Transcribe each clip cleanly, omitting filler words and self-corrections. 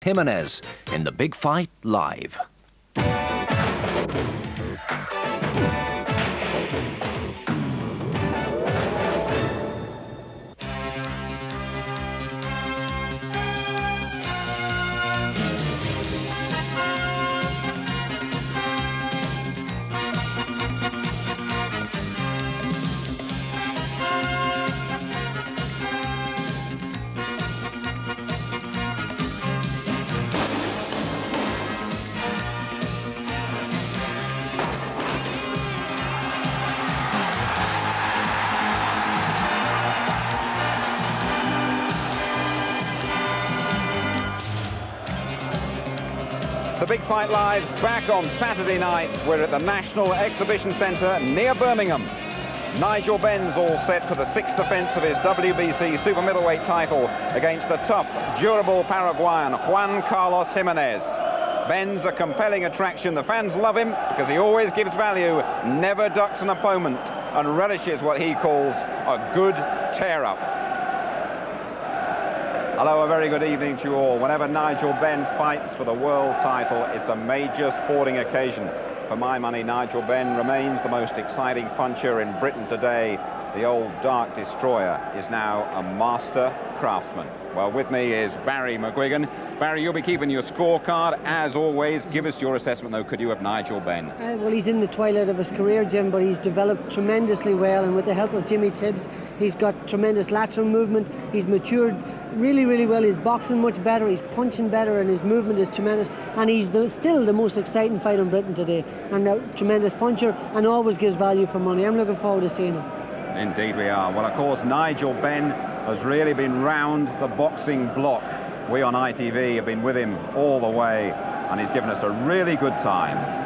Giminez in the big fight live. The Big Fight Live back on Saturday night. We're at the National Exhibition Centre near Birmingham. Nigel Benn's all set for the sixth defence of his WBC super middleweight title against the tough, durable Paraguayan Juan Giminez. Benn's a compelling attraction. The fans love him because he always gives value, never ducks an opponent, and relishes what he calls a good tear-up. Hello, a very good evening to you all. Whenever Nigel Benn fights for the world title, it's a major sporting occasion. For my money, Nigel Benn remains the most exciting puncher in Britain today. The old Dark Destroyer is now a master craftsman. Well, with me is Barry McGuigan. Barry, you'll be keeping your scorecard. As always, give us your assessment, though, could you, of Nigel Benn? Well, he's in the twilight of his career, Jim, but he's developed tremendously well, and with the help of Jimmy Tibbs, he's got tremendous lateral movement. He's matured really, really well. He's boxing much better, he's punching better, and his movement is tremendous. And he's still the most exciting fighter in Britain today, and a tremendous puncher, and always gives value for money. I'm looking forward to seeing him. Indeed we are. Well, of course, Nigel Benn has really been round the boxing block. We on ITV have been with him all the way, and he's given us a really good time.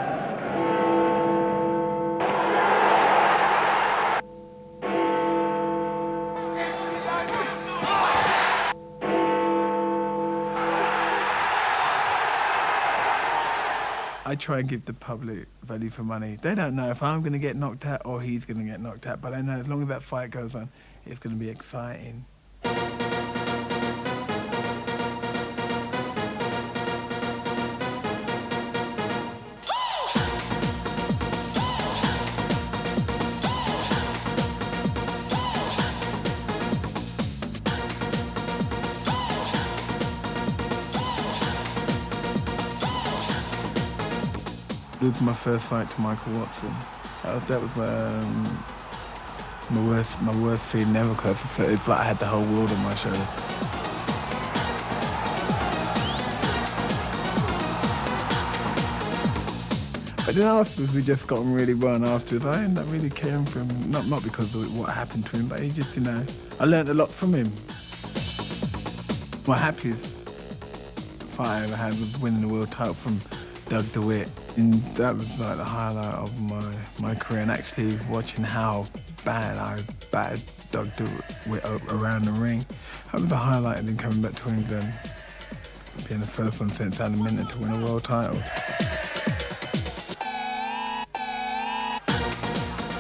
I try and give the public value for money. They don't know if I'm going to get knocked out or he's going to get knocked out, but I know as long as that fight goes on, it's going to be exciting. Losing my first fight to Michael Watson, that was my worst feeling ever, because it's like I had the whole world on my shoulder. But then afterwards, we just got on really well, and afterwards I ended up really caring for him, not because of what happened to him, but he just, I learned a lot from him. My happiest fight I ever had was winning the world title from Doug DeWitt. And that was like the highlight of my career, and actually watching how bad I battered Doug DeWitt around the ring. That was the highlight, and then coming back to England, being the first one since Alan Minton to win a world title.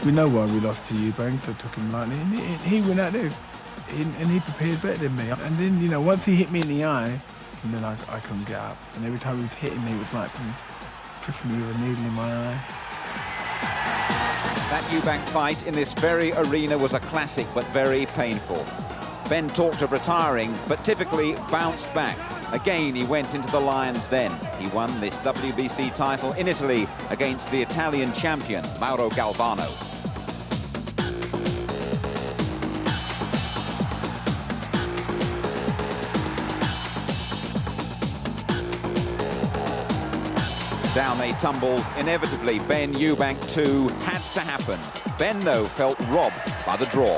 We know why we lost to Eubanks, so I took him lightly, and he went out there, and he prepared better than me. And then, once he hit me in the eye, and then I couldn't get up. And every time he was hitting me, it was like pricking me with a needle in my eye. That Eubank fight in this very arena was a classic, but very painful. Benn talked of retiring, but typically bounced back. Again, he went into the Lions Den. He won this WBC title in Italy against the Italian champion, Mauro Galvano. Down they tumbled. Inevitably, Benn Eubank 2 had to happen. Benn, though, felt robbed by the draw.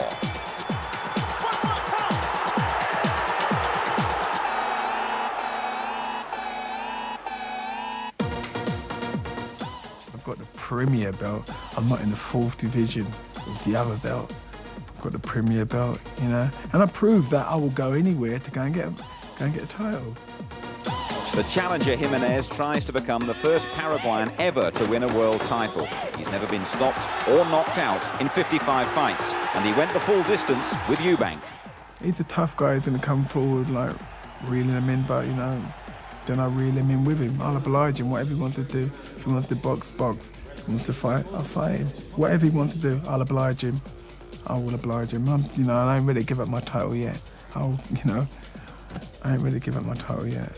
I've got the Premier belt. I'm not in the 4th division with the other belt. I've got the Premier belt, And I proved that I will go anywhere to go and get a title. The challenger Giminez tries to become the first Paraguayan ever to win a world title. He's never been stopped or knocked out in 55 fights, and he went the full distance with Eubank. He's a tough guy. He's going to come forward, like, reeling him in, but, then I reel him in with him. I'll oblige him, whatever he wants to do. If he wants to box, box. If he wants to fight, I'll fight him. Whatever he wants to do, I'll oblige him. I will oblige him. I ain't ready to give up my title yet. I ain't ready to give up my title yet.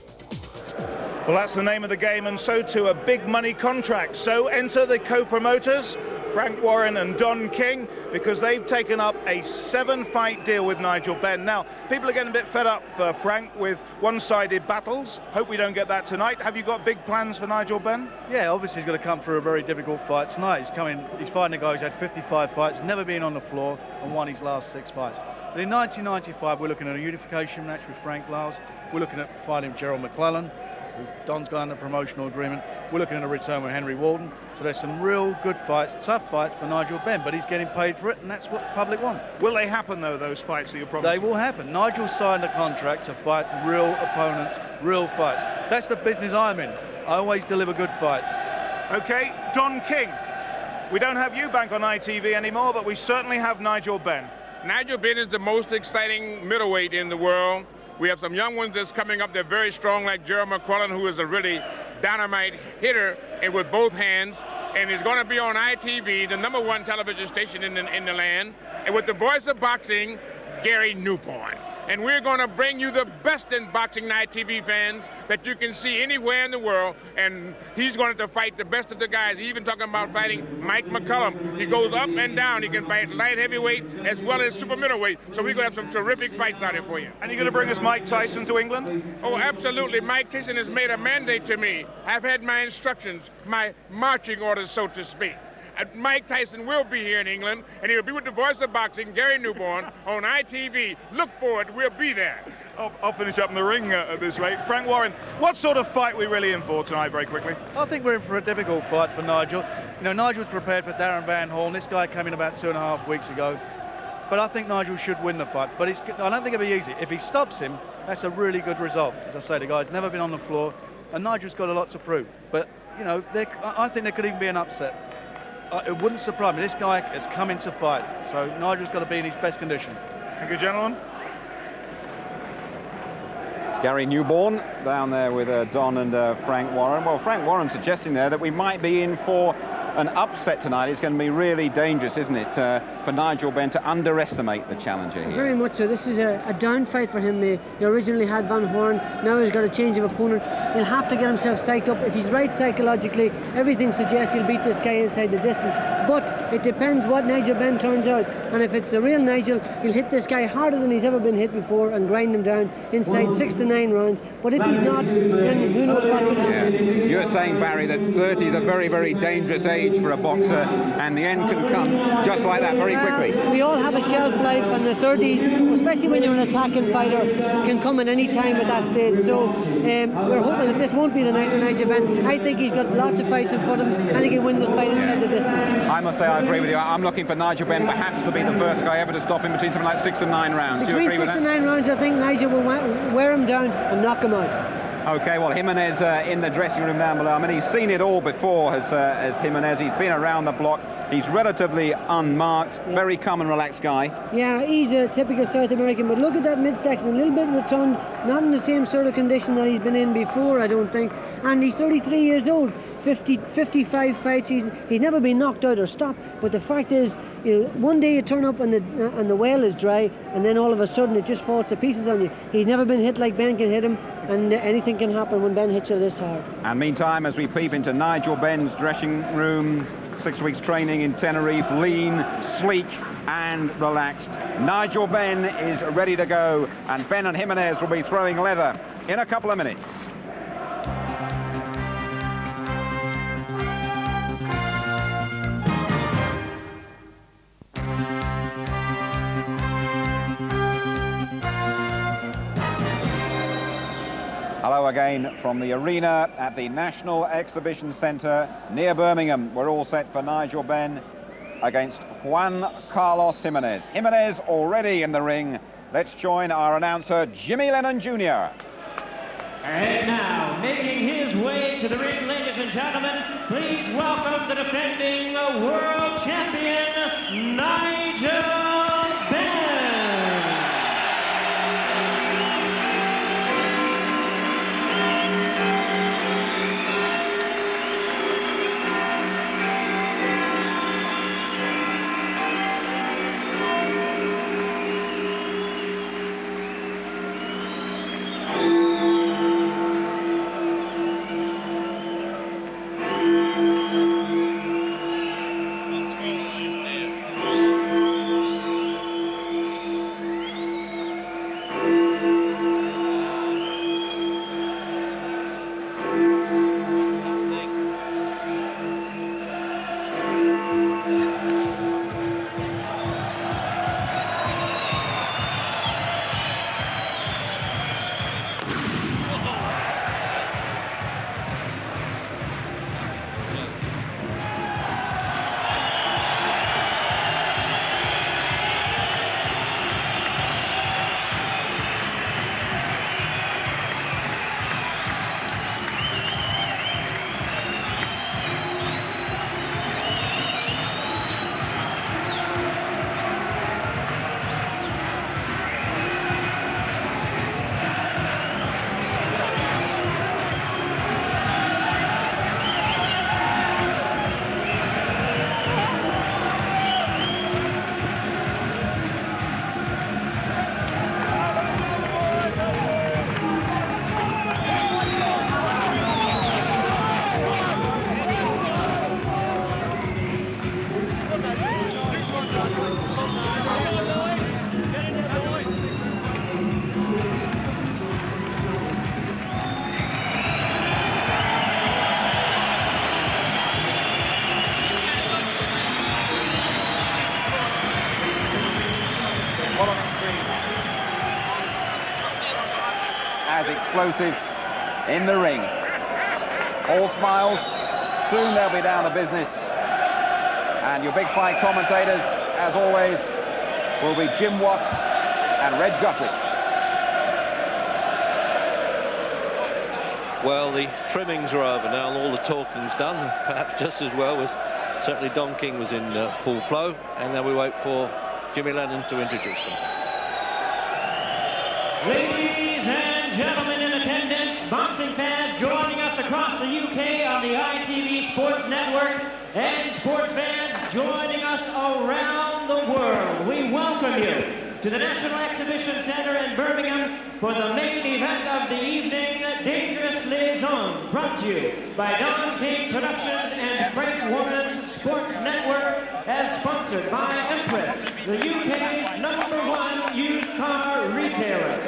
Well, that's the name of the game, and so too a big money contract. So enter the co-promoters, Frank Warren and Don King, because they've taken up a 7-fight deal with Nigel Benn. Now, people are getting a bit fed up, Frank, with one-sided battles. Hope we don't get that tonight. Have you got big plans for Nigel Benn? Yeah, obviously he's going to come through a very difficult fight tonight. He's fighting a guy who's had 55 fights, never been on the floor, and won his last 6 fights. But in 1995, we're looking at a unification match with Frank Lyles. We're looking at fighting Gerald McClellan. Don's got under promotional agreement. We're looking at a return with Henry Walden. So there's some real good fights, tough fights for Nigel Benn, but he's getting paid for it, and that's what the public want. Will they happen, though, those fights that you're promising? They will happen. Nigel signed a contract to fight real opponents, real fights. That's the business I'm in. I always deliver good fights. Okay, Don King. We don't have Eubank on ITV anymore, but we certainly have Nigel Benn. Nigel Benn is the most exciting middleweight in the world. We have some young ones that's coming up. They're very strong, like Gerald McClellan, who is a really dynamite hitter and with both hands. And is going to be on ITV, the #1 television station in the land. And with the voice of boxing, Gary Newborn. And we're going to bring you the best in boxing, ITV fans, that you can see anywhere in the world. And he's going to fight the best of the guys. He's even talking about fighting Mike McCullum. He goes up and down. He can fight light heavyweight as well as super middleweight. So we're going to have some terrific fights out here for you. And you're going to bring us Mike Tyson to England? Oh, absolutely. Mike Tyson has made a mandate to me. I've had my instructions, my marching orders, so to speak. Mike Tyson will be here in England, and he'll be with the voice of boxing, Gary Newborn, on ITV. Look for it. We'll be there. I'll finish up in the ring at this rate. Frank Warren, what sort of fight are we really in for tonight, very quickly? I think we're in for a difficult fight for Nigel. Nigel's prepared for Darren Van Horn. This guy came in about 2.5 weeks ago. But I think Nigel should win the fight. But I don't think it'll be easy. If he stops him, that's a really good result. As I say, the guy's never been on the floor, and Nigel's got a lot to prove. But, I think there could even be an upset. It wouldn't surprise me. This guy has come in to fight, so Nigel's got to be in his best condition. Thank you, gentlemen. Gary Newborn down there with Don and Frank Warren. Well, Frank Warren suggesting there that we might be in for an upset tonight. It's going to be really dangerous, isn't it, for Nigel Benn to underestimate the challenger here. Very much so. This is a down fight for him. He originally had Van Horn. Now he's got a change of opponent. He'll have to get himself psyched up. If he's right psychologically, everything suggests he'll beat this guy inside the distance. But it depends what Nigel Benn turns out. And if it's the real Nigel, he'll hit this guy harder than he's ever been hit before and grind him down inside 6 to 9 rounds. But if he's not, then who knows what could happen. You're saying, Barry, that 30 is a very, very dangerous age for a boxer, and the end can come just like that very quickly. We all have a shelf life, and the 30s, especially when you're an attacking fighter, can come at any time at that stage. So we're hoping that this won't be the night for Nigel Benn. I think he's got lots of fights in front of him. I think he'll win this fight inside the distance. I must say I agree with you. I'm looking for Nigel Benn perhaps to be the first guy ever to stop him between something like 6 and 9 rounds. Do you agree with that? Between 6 and 9 rounds, I think Nigel will wear him down and knock him out. Okay, well, Giminez in the dressing room down below. I mean, he's seen it all before as Giminez. He's been around the block. He's relatively unmarked, very calm and relaxed guy. Yeah, he's a typical South American, but look at that midsection, a little bit rotund, not in the same sort of condition that he's been in before, I don't think. And he's 33 years old, 55 fights. He's never been knocked out or stopped. But the fact is, one day you turn up and the well is dry, and then all of a sudden it just falls to pieces on you. He's never been hit like Ben can hit him, and anything can happen when Ben hits you this hard. And meantime, as we peep into Nigel Benn's dressing room, 6 weeks training in Tenerife, lean, sleek and relaxed. Nigel Benn is ready to go, and Benn and Giminez will be throwing leather in a couple of minutes. Hello again from the arena at the National Exhibition Centre near Birmingham. We're all set for Nigel Benn against Juan Carlos Giminez. Giminez already in the ring. Let's join our announcer, Jimmy Lennon Jr. And now, making his way to the ring, ladies and gentlemen, please welcome the defending world champion, Nigel Benn. explosive in the ring. All smiles. Soon they'll be down to business. And your big fight commentators, as always, will be Jim Watt and Reg Guttridge. Well, the trimmings are over now, and all the talking's done. Perhaps just as well as certainly Don King was in full flow, and now we wait for Jimmy Lennon to introduce them. Ladies and gentlemen in attendance, boxing fans joining us across the UK on the ITV Sports Network, and sports fans joining us around the world, we welcome you to the National Exhibition Centre in Birmingham for the main event of the evening, Dangerous Liaison, brought to you by Don King Productions and Frank Warren's Sports Network, as sponsored by Empress, the UK's #1 used car retailer.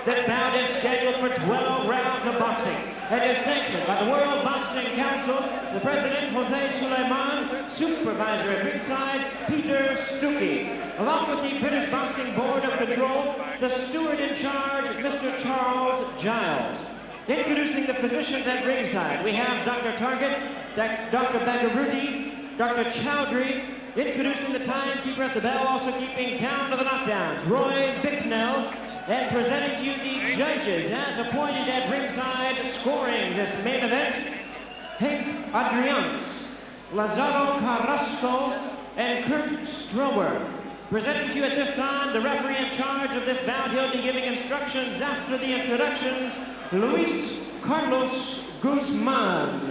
This bout is scheduled for 12 rounds of boxing and is sanctioned by the World Boxing Council, the President Jose Suleiman, Supervisor at ringside Peter Stuckey, along with the British Boxing Board of Control, the steward in charge, Mr. Charles Giles. Introducing the physicians at ringside, we have Dr. Target, Dr. Bagaruti, Dr. Chowdhury. Introducing the timekeeper at the bell, also keeping count of the knockdowns, Roy Bicknell. And presenting to you the judges as appointed at ringside, scoring this main event, Hank Adrians, Lazaro Carrasco, and Kurt Strower. Presenting to you at this time, the referee in charge of this bout. He'll be giving instructions after the introductions, Luis Carlos Guzman.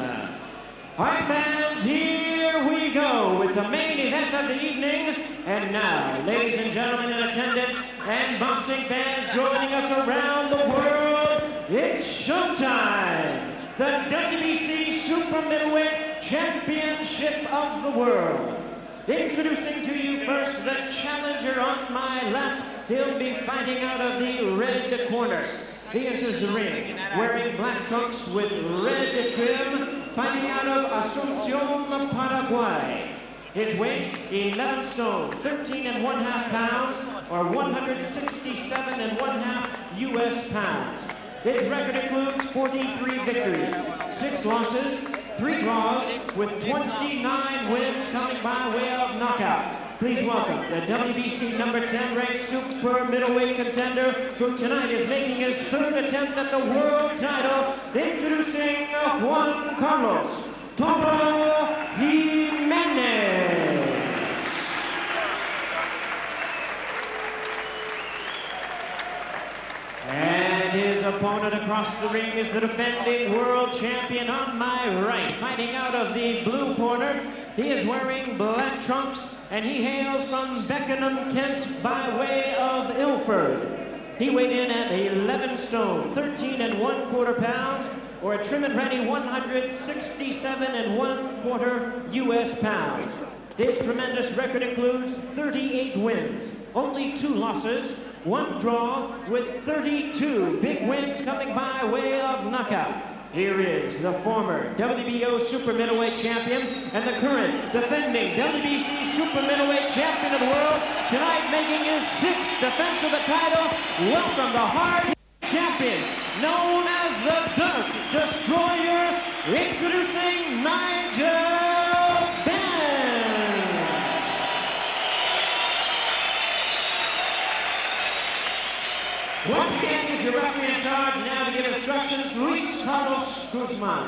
All right, fans, here we go with the main event of the evening. And now, ladies and gentlemen in attendance and boxing fans joining us around the world, it's showtime! The WBC Super Middleweight Championship of the World. Introducing to you first the challenger on my left. He'll be fighting out of the red corner. He enters the ring wearing black trunks with red trim, fighting out of Asunción, Paraguay. His weight, 11 stone, 13½ pounds, or 167½ US pounds. His record includes 43 victories, 6 losses, 3 draws, with 29 wins coming by way of knockout. Please welcome the WBC #10 ranked super middleweight contender, who tonight is making his 3rd attempt at the world title, introducing Juan Carlos Toro Giminez. And his opponent across the ring is the defending world champion on my right, fighting out of the blue corner. He is wearing black trunks, and he hails from Beckenham, Kent, by way of Ilford. He weighed in at 11 stone, 13¼ pounds, or a trim and ready 167¼ US pounds. His tremendous record includes 38 wins, only 2 losses, 1 draw, with 32 big wins coming by way of knockout. Here is the former WBO Super Middleweight Champion and the current defending WBC Super Middleweight Champion of the world, tonight making his 6th defense of the title. Welcome the hard champion, known as the Dark Destroyer, introducing Nigel Benn. Once again, is your referee in charge now to give instructions, Luis Carlos Guzman.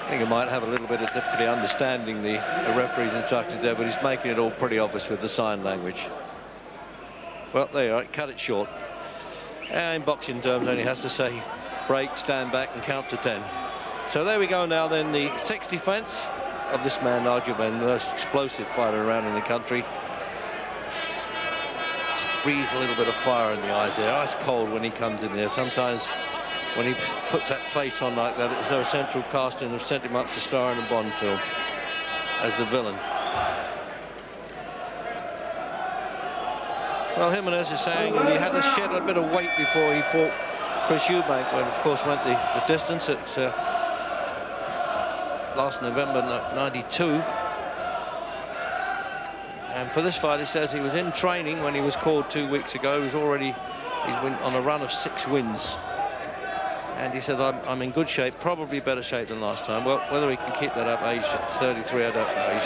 I think he might have a little bit of difficulty understanding the referee's instructions there, but he's making it all pretty obvious with the sign language. Well, there you are, cut it short. And in boxing terms, only has to say break, stand back, and count to 10. So there we go now then, the 6th defense of this man, Nigel Benn, the most explosive fighter around in the country. Just breathes a little bit of fire in the eyes there, ice cold when he comes in there. Sometimes when he puts that face on like that, it's a central casting have sent him up to star in a Bond film as the villain. Well, Giminez is saying he had to shed a bit of weight before he fought Chris Eubank, when of course went the distance at last November '92. And for this fight, it says he was in training when he was called 2 weeks ago. He's on a run of 6 wins. And he says, I'm in good shape, probably better shape than last time. Well, whether he can keep that up, age 33, I don't know.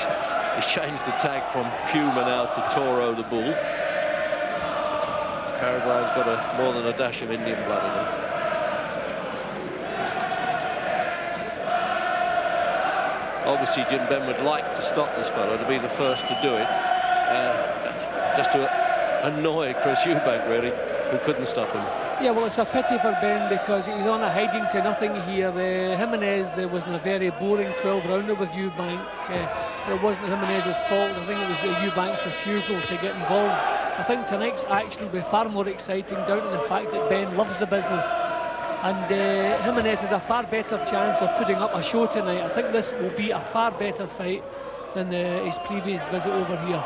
He's changed the tag from Puma now to Toro the Bull. Paraguay's got more than a dash of Indian blood in him. Obviously, Jim Benn would like to stop this fellow, to be the first to do it. Just to annoy Chris Eubank, really, who couldn't stop him. Yeah, well, it's a pity for Ben because he's on a hiding to nothing here. Giminez was in a very boring 12-rounder with Eubank. It wasn't Giminez's fault. I think it was Eubank's refusal to get involved. I think tonight's action will be far more exciting, down to the fact that Ben loves the business. And Giminez has a far better chance of putting up a show tonight. I think this will be a far better fight than his previous visit over here.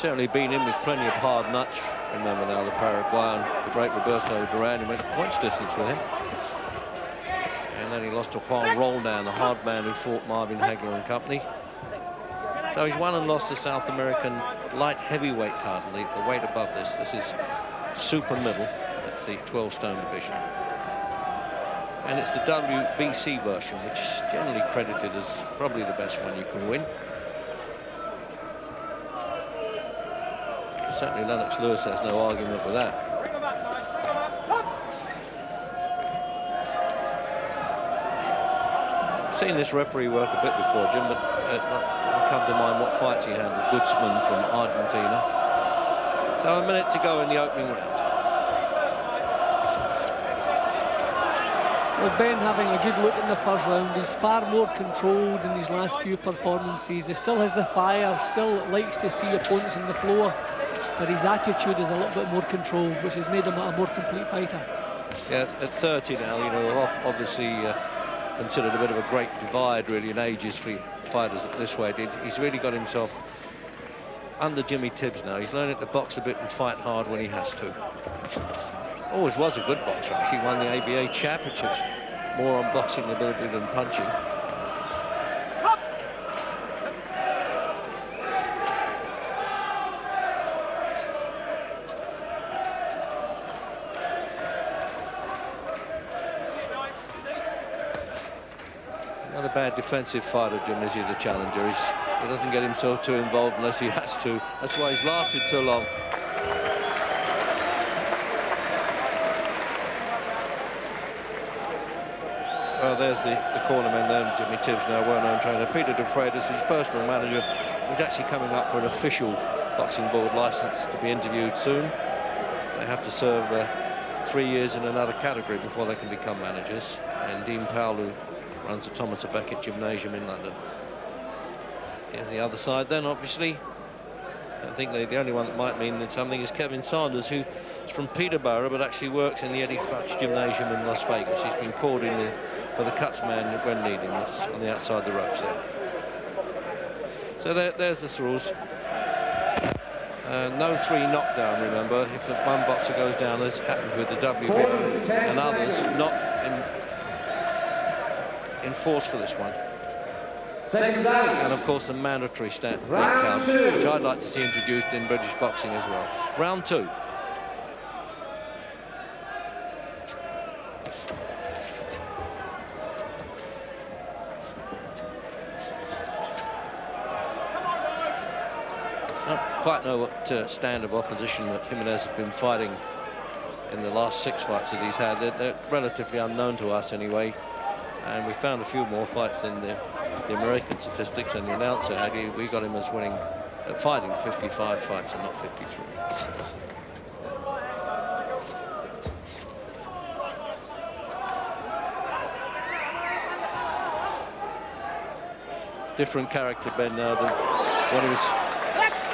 Certainly been in with plenty of hard nuts. Remember now the Paraguayan, the great Roberto Duran, who went to points distance with him. And then he lost to Juan Roldan, the hard man who fought Marvin Hagler and company. So he's won and lost the South American light heavyweight title, the weight above this. This is super middle. That's the 12-stone division. And it's the WBC version, which is generally credited as probably the best one you can win. Certainly Lennox Lewis has no argument with that. I've seen this referee work a bit before, Jim, but it doesn't come to mind what fights he had with Goodsman from Argentina. So a minute to go in the opening round. Well, Ben having a good look in the first round. He's far more controlled in his last few performances. He still has the fire, still likes to see opponents on the floor, but his attitude is a little bit more controlled, which has made him a more complete fighter. Yeah, at 30 now, you know, obviously considered a bit of a great divide, really, in ages for fighters this way. He's really got himself under Jimmy Tibbs now. He's learning to box a bit and fight hard when he has to. Always was a good boxer, actually. Won the ABA championships, more on boxing ability than punching. Not a bad defensive fighter, Jim, is he, the challenger? He doesn't get himself too involved unless he has to. That's why he's lasted so long. Well, there's the cornerman then, Jimmy Tibbs, now well-known trainer. Peter de Freitas, his personal manager, is actually coming up for an official boxing board license to be interviewed soon. They have to serve 3 years in another category before they can become managers. And Dean Powell, who runs the Thomas à Becket Gymnasium in London. Here's the other side then, obviously. I think the only one that might mean something is Kevin Sanders, who is from Peterborough but actually works in the Eddie Futch Gymnasium in Las Vegas. He's been called in for the cuts man when needing. That's on the outside the ropes there. So there's the rules. No 3 knockdown, remember. If one boxer goes down, as happens with the WBC and others, not in force for this one. And of course the mandatory stand count, which I'd like to see introduced in British boxing as well. Round 2. I don't quite know what stand of opposition that Giminez has been fighting in the last 6 fights that he's had. They're relatively unknown to us anyway. And we found a few more fights than the American statistics, and the announcer had. We got him as fighting 55 fights and not 53. Different character, Ben, now than when he was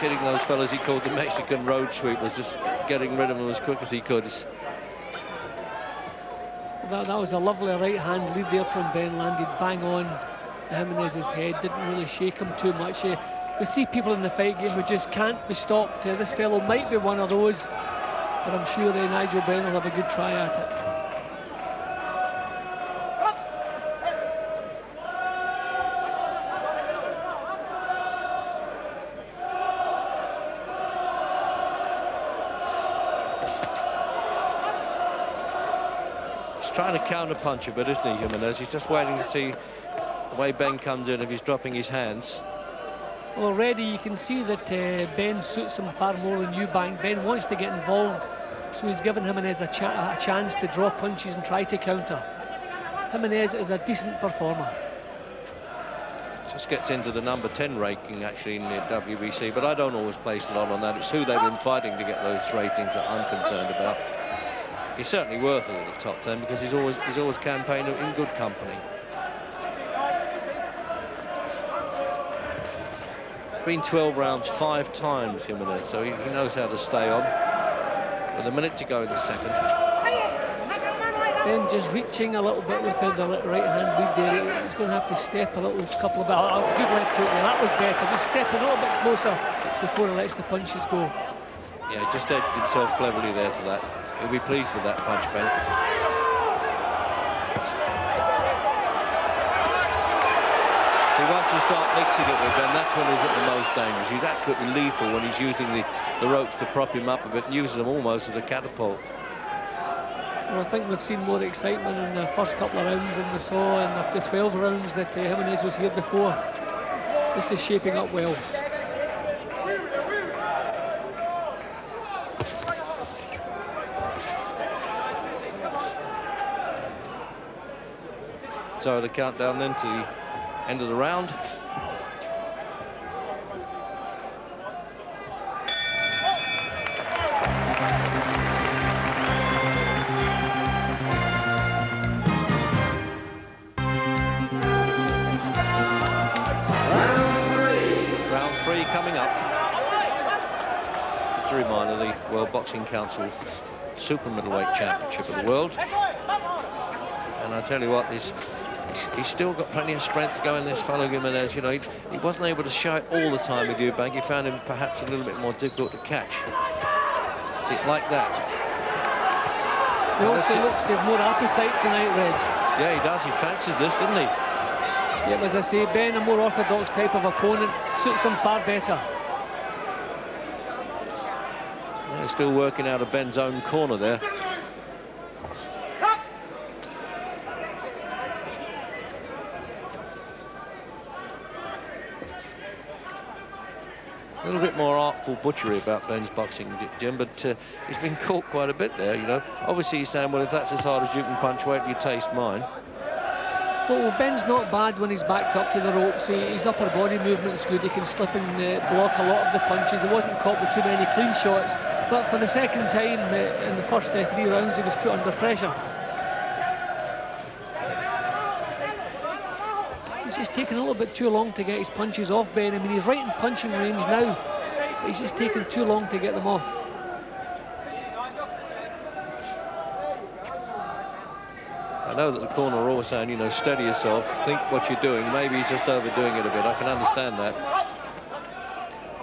hitting those fellas he called the Mexican road sweepers, just getting rid of them as quick as he could. That was a lovely right-hand lead there from Ben, landed bang on Giminez's head, didn't really shake him too much. We see people in the fight game who just can't be stopped. This fellow might be one of those, but I'm sure Nigel Benn will have a good try at trying to counter-punch a bit, isn't he, Giminez? He's just waiting to see the way Ben comes in, if he's dropping his hands. Well, already you can see that Ben suits him far more than Eubank. Ben wants to get involved, so he's given Giminez a chance to draw punches and try to counter. Giminez is a decent performer. Just gets into the number 10 ranking, actually, in the WBC, but I don't always place a lot on that. It's who they've been fighting to get those ratings that I'm concerned about. He's certainly worth it at the top 10 because he's always campaigned in good company. Been 12 rounds 5 times, Giminez, so he knows how to stay on. With a minute to go in the second. Ben just reaching a little bit with the right hand lead there. He's going to have to step a little, couple of good left hook there. That was better. Just step a little bit closer before he lets the punches go. Yeah, just edged himself cleverly there to that. He'll be pleased with that punch, Ben. See, once you start mixing it with Ben, that's when he's at the most dangerous. He's absolutely lethal when he's using the ropes to prop him up a bit and uses them almost as a catapult. Well, I think we've seen more excitement in the first couple of rounds than we saw in the 12 rounds that Giminez was here before. This is shaping up well. So the countdown then to the end of the round. Round three coming up. Just a reminder, the World Boxing Council Super Middleweight Championship of the World. And I tell you what, he's still got plenty of strength to go in, this fellow Giminez. You know, he wasn't able to show it all the time with Eubank. He found him perhaps a little bit more difficult to catch. See, like that. He also looks to have more appetite tonight, Reg. Yeah, he does. He fancies this, doesn't he? Yeah, as I say, Ben, a more orthodox type of opponent, suits him far better. Yeah, he's still working out of Ben's own corner there. A little bit more artful butchery about Ben's boxing, Jim, but he's been caught quite a bit there, you know. Obviously he's saying, well, if that's as hard as you can punch, wait till you taste mine. Well, Ben's not bad when he's backed up to the ropes. His upper body movement's good. He can slip and block a lot of the punches. He wasn't caught with too many clean shots, but for the second time in the first 3 rounds, he was put under pressure. He's just taking a little bit too long to get his punches off, Ben. I mean, he's right in punching range now, but he's just taking too long to get them off. I know that the corner are always saying, you know, steady yourself, think what you're doing. Maybe he's just overdoing it a bit. I can understand that.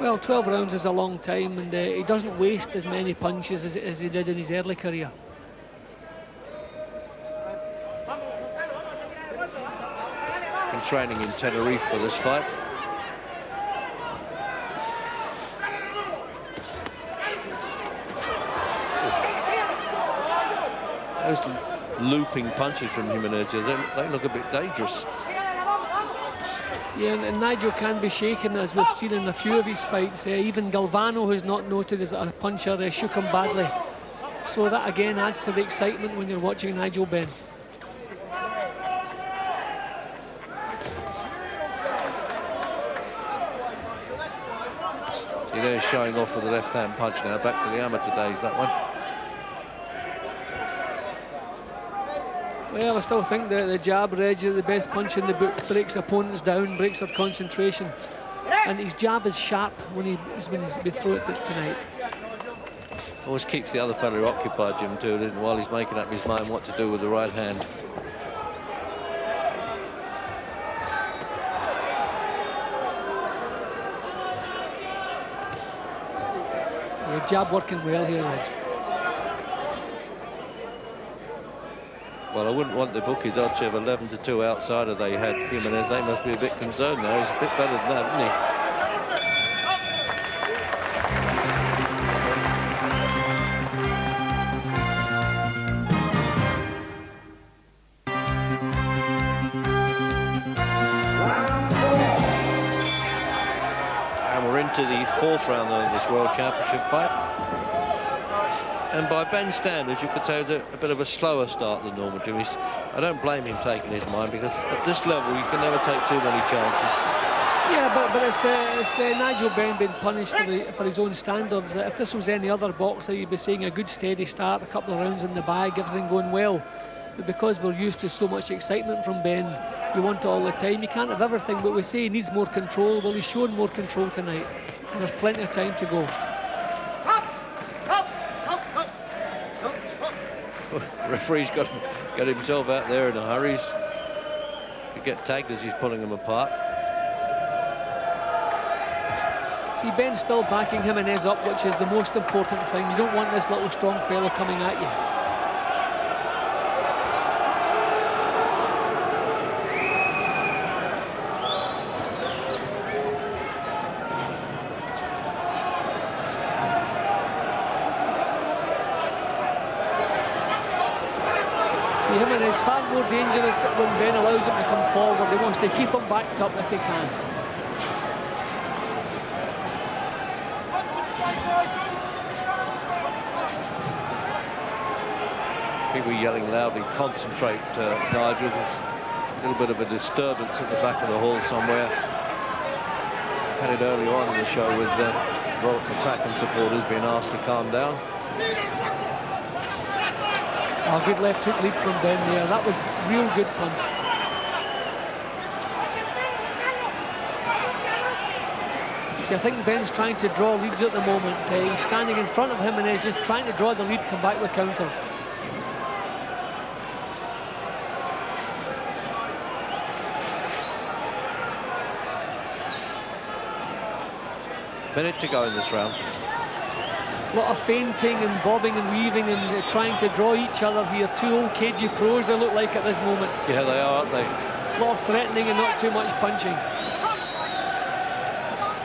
Well, 12 rounds is a long time, and he doesn't waste as many punches as he did in his early career. Been training in Tenerife for this fight. Those looping punches from Giminez, they look a bit dangerous. Yeah, and Nigel can be shaken, as we've seen in a few of his fights. Even Galvano, who's not noted as a puncher, shook him badly. So that again adds to the excitement when you're watching Nigel Benn. See, they're showing off with the left-hand punch now. Back to the amateur days, that one. Well, I still think that the jab, Reg, is the best punch in the book. Breaks opponents down, breaks their concentration. And his jab is sharp when he's been through it tonight. Always keeps the other fellow occupied, Jim, too, doesn't he, while he's making up his mind what to do with the right hand. The jab working well here, Reg. Well, I wouldn't want the bookies odds of 11-2 outsider they had Giminez. They must be a bit concerned now. He's a bit better than that, isn't he? into the 4th round of this World Championship fight. And by Benn's standards, you could say it was a bit of a slower start than normal, Jimmy. I don't blame him taking his mind, because at this level, you can never take too many chances. Yeah, but it's Nigel Benn being punished for his own standards. If this was any other boxer, you'd be seeing a good steady start, a couple of rounds in the bag, everything going well. But because we're used to so much excitement from Ben, you want it all the time. You can't have everything, but we say he needs more control. Well, he's shown more control tonight, and there's plenty of time to go. The referee's got himself out there in a hurry. He could get tagged as he's pulling them apart. See, Ben's still backing Giminez up, which is the most important thing. You don't want this little strong fella coming at you. See, Giminez far more dangerous when Ben allows him to come forward. He wants to keep him backed up if he can. People yelling loudly, concentrate, Nigel. There's a little bit of a disturbance at the back of the hall somewhere. Had it earlier on in the show with Robert McCracken supporters being asked to calm down. Oh, good left hook leap from Ben there. That was real good punch. See, I think Ben's trying to draw leads at the moment. He's standing in front of him and he's just trying to draw the lead, come back with counters. Minute to go in this round. A lot of feinting and bobbing and weaving and trying to draw each other here. Two old cagey pros they look like at this moment. Yeah, they are, aren't they? A lot of threatening and not too much punching.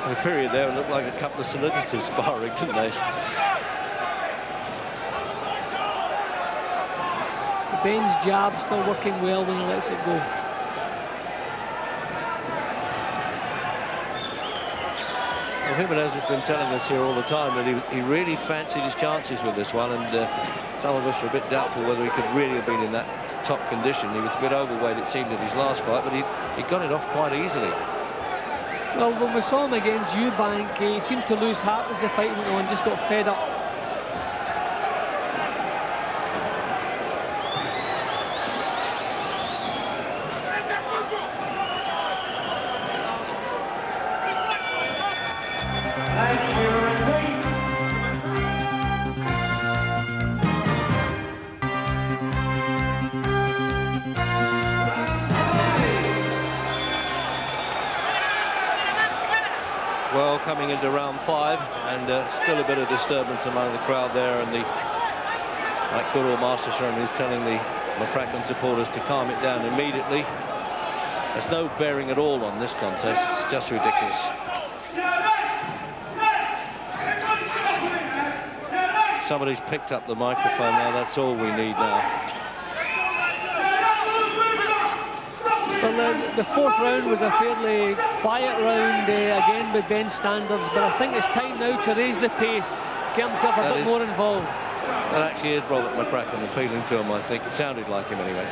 In the period there, it looked like a couple of solicitors sparring, didn't they? Ben's jab still working well when he lets it go. Well, Giminez has been telling us here all the time that he really fancied his chances with this one, and some of us were a bit doubtful whether he could really have been in that top condition. He was a bit overweight, it seemed, at his last fight, but he got it off quite easily. Well, when we saw him against Eubank, he seemed to lose heart as the fight went on, just got fed up. Well, coming into round 5, and still a bit of disturbance among the crowd there, and like good old Master Sherman is telling the McCracken supporters to calm it down immediately. There's no bearing at all on this contest. It's just ridiculous. Somebody's picked up the microphone now. That's all we need now. Well, the 4th round was a fairly quiet round, again with Ben's standards, but I think it's time now to raise the pace, get himself a bit more involved. That actually is Robert McCracken appealing to him, I think. It sounded like him anyway.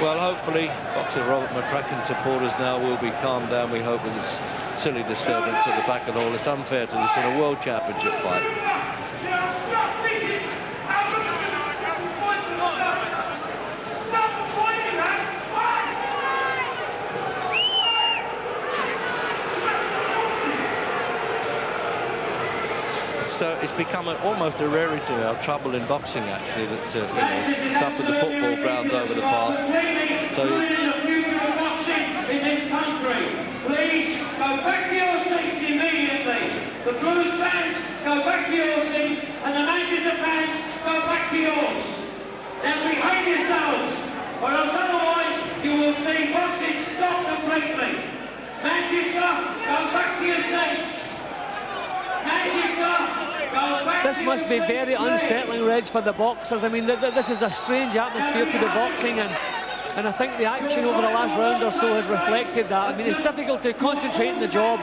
Well, hopefully, boxer Robert McCracken supporters now will be calmed down, we hope, with this silly disturbance at the back of the hall. It's unfair to this in a World Championship fight. So it's become almost a rarity now, trouble in boxing actually, that suffered the football grounds over the past. So the future of boxing in this country. Please go back to your seats immediately. The Blues fans, go back to your seats, and the Manchester fans, go back to yours. Now behave yourselves, or else otherwise you will see boxing stop completely. Manchester, go back to your seats. Manchester, go back This to must be your very seats, please. unsettling, Reg, for the boxers. I mean, this is a strange atmosphere to be boxing in. And I think the action over the last round or so has reflected that. I mean, it's difficult to concentrate on the job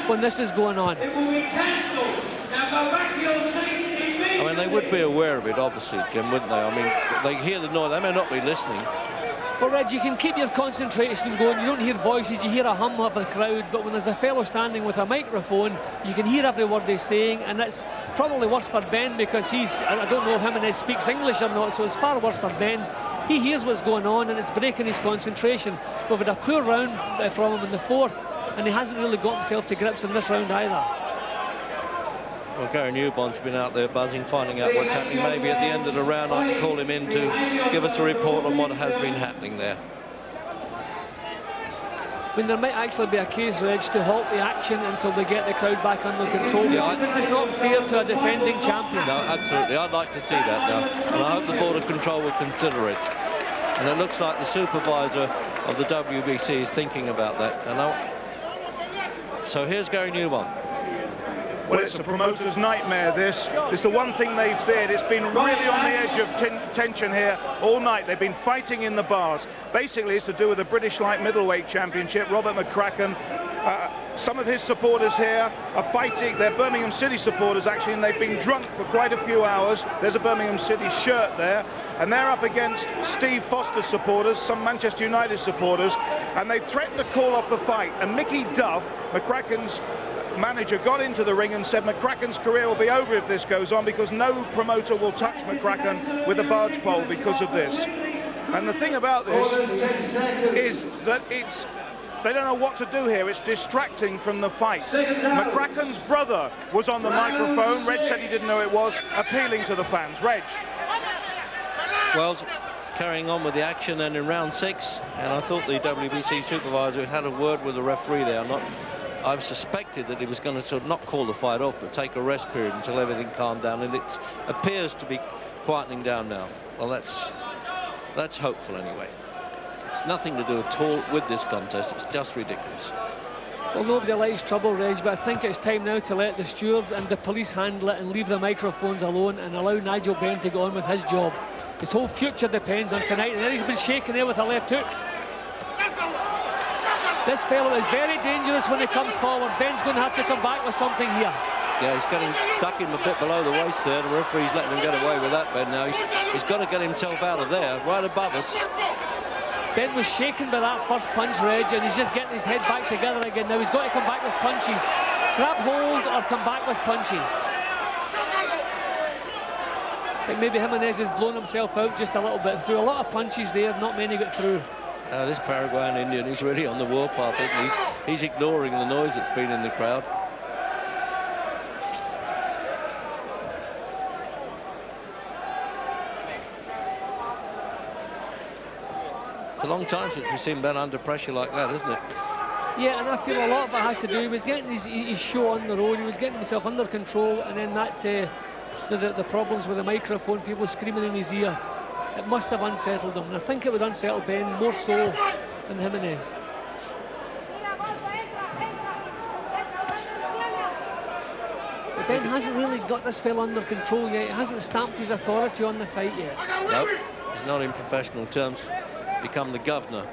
when this is going on. It will be cancelled. Now go back to your seats immediately. I mean, they would be aware of it, obviously, Jim, wouldn't they? I mean, they hear the noise. They may not be listening. Well, Reg, you can keep your concentration going. You don't hear voices, you hear a hum of the crowd. But when there's a fellow standing with a microphone, you can hear every word they're saying. And it's probably worse for Ben because I don't know if Giminez speaks English or not, so it's far worse for Ben. He hears what's going on and it's breaking his concentration. We've had a poor round from him in the fourth, and he hasn't really got himself to grips in this round either. Well, Gary Newbond's been out there buzzing, finding out what's happening. Maybe at the end of the round I can call him in to give us a report on what has been happening there. I mean, there might actually be a case, Reg, to halt the action until they get the crowd back under control. Yeah, This is not fair to a defending champion. No, absolutely. I'd like to see that now. And I hope the Board of Control will consider it. And it looks like the supervisor of the WBC is thinking about that. So here's Gary Newbond. Well, it's a promoter's nightmare, this. It's the one thing they feared. It's been really on the edge of tension here all night. They've been fighting in the bars. Basically, it's to do with the British Light Middleweight Championship. Robert McCracken, some of his supporters here are fighting. They're Birmingham City supporters, actually, and they've been drunk for quite a few hours. There's a Birmingham City shirt there. And they're up against Steve Foster's supporters, some Manchester United supporters, and they threatened to call off the fight. And Mickey Duff, McCracken's manager, got into the ring and said McCracken's career will be over if this goes on because no promoter will touch McCracken with a barge pole because of this. And the thing about this is that they don't know what to do here. It's distracting from the fight. McCracken's brother was on the microphone. Reg said he didn't know it was, appealing to the fans. Reg. Well, carrying on with the action and in round 6, and I thought the WBC supervisor had a word with the referee there. I've suspected that he was going to sort of not call the fight off, but take a rest period until everything calmed down, and it appears to be quietening down now. Well, that's hopeful anyway. Nothing to do at all with this contest. It's just ridiculous. Well, nobody likes trouble, Reg, but I think it's time now to let the stewards and the police handle it and leave the microphones alone and allow Nigel Benn to go on with his job. His whole future depends on tonight, and then he's been shaken there with a left hook. This fellow is very dangerous when he comes forward. Ben's going to have to come back with something here. Yeah, he's getting stuck him a bit below the waist there. The referee's letting him get away with that, Ben. Now he's got to get himself out of there, right above us. Ben was shaken by that first punch, Reg, and he's just getting his head back together again. Now he's got to come back with punches. Grab hold or come back with punches. I think maybe Giminez has blown himself out just a little bit. Through a lot of punches there, not many got through. This Paraguayan Indian is really on the warpath, isn't he? He's ignoring the noise that's been in the crowd. It's a long time since we've seen Ben under pressure like that, isn't it? Yeah, and I feel a lot of it has to do. He was getting his show on the road. He was getting himself under control, and then that the problems with the microphone, people screaming in his ear. It must have unsettled him, and I think it would unsettle Ben more so than Giminez. But Ben hasn't really got this fellow under control yet. He hasn't stamped his authority on the fight yet. Nope, he's not in professional terms become the governor.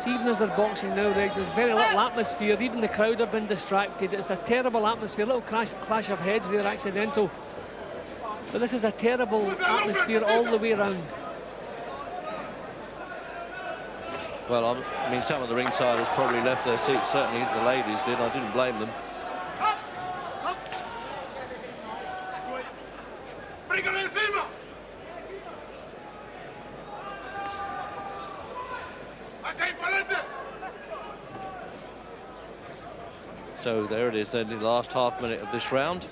Even as they're boxing now, Reg, there's very little atmosphere. Even the crowd have been distracted. It's a terrible atmosphere. A little clash of heads there, accidental. But this is a terrible atmosphere all the way around. Well, I mean, some of the ringsiders probably left their seats. Certainly the ladies did. I didn't blame them. So there it is then, the last half minute of this round.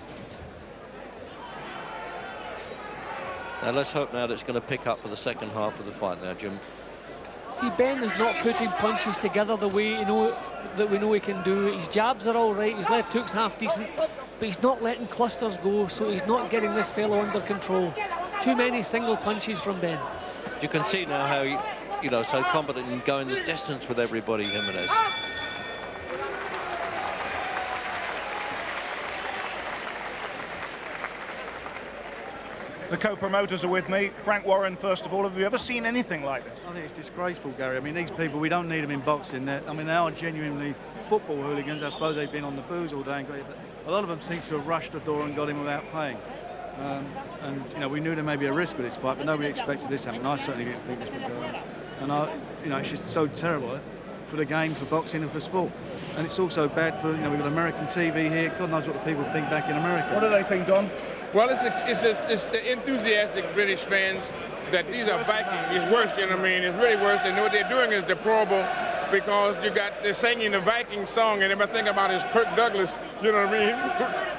Now let's hope now that it's going to pick up for the second half of the fight now, Jim. See, Ben is not putting punches together the way that we know he can do. His jabs are all right, his left hook's half decent, but he's not letting clusters go, so he's not getting this fellow under control. Too many single punches from Ben. You can see now how he, you know, so competent in going the distance with everybody, Giminez. The co-promoters are with me. Frank Warren, first of all, have you ever seen anything like this? I think it's disgraceful, Gary. I mean, these people, we don't need them in boxing. I mean, they are genuinely football hooligans. I suppose they've been on the booze all day and got it, but a lot of them seem to have rushed the door and got him without paying. And you know, we knew there may be a risk with this fight, but nobody expected this to happen. I certainly didn't think this would go on. And you know, it's just so terrible for the game, for boxing, and for sport. And it's also bad for, you know, we've got American TV here. God knows what the people think back in America. What do they think, Don? Well, it's the enthusiastic British fans that these are Vikings. It's worse, you know what I mean? It's really worse. And what they're doing is deplorable, because they're singing the Viking song, and if I think about is Kirk Douglas, you know what I mean?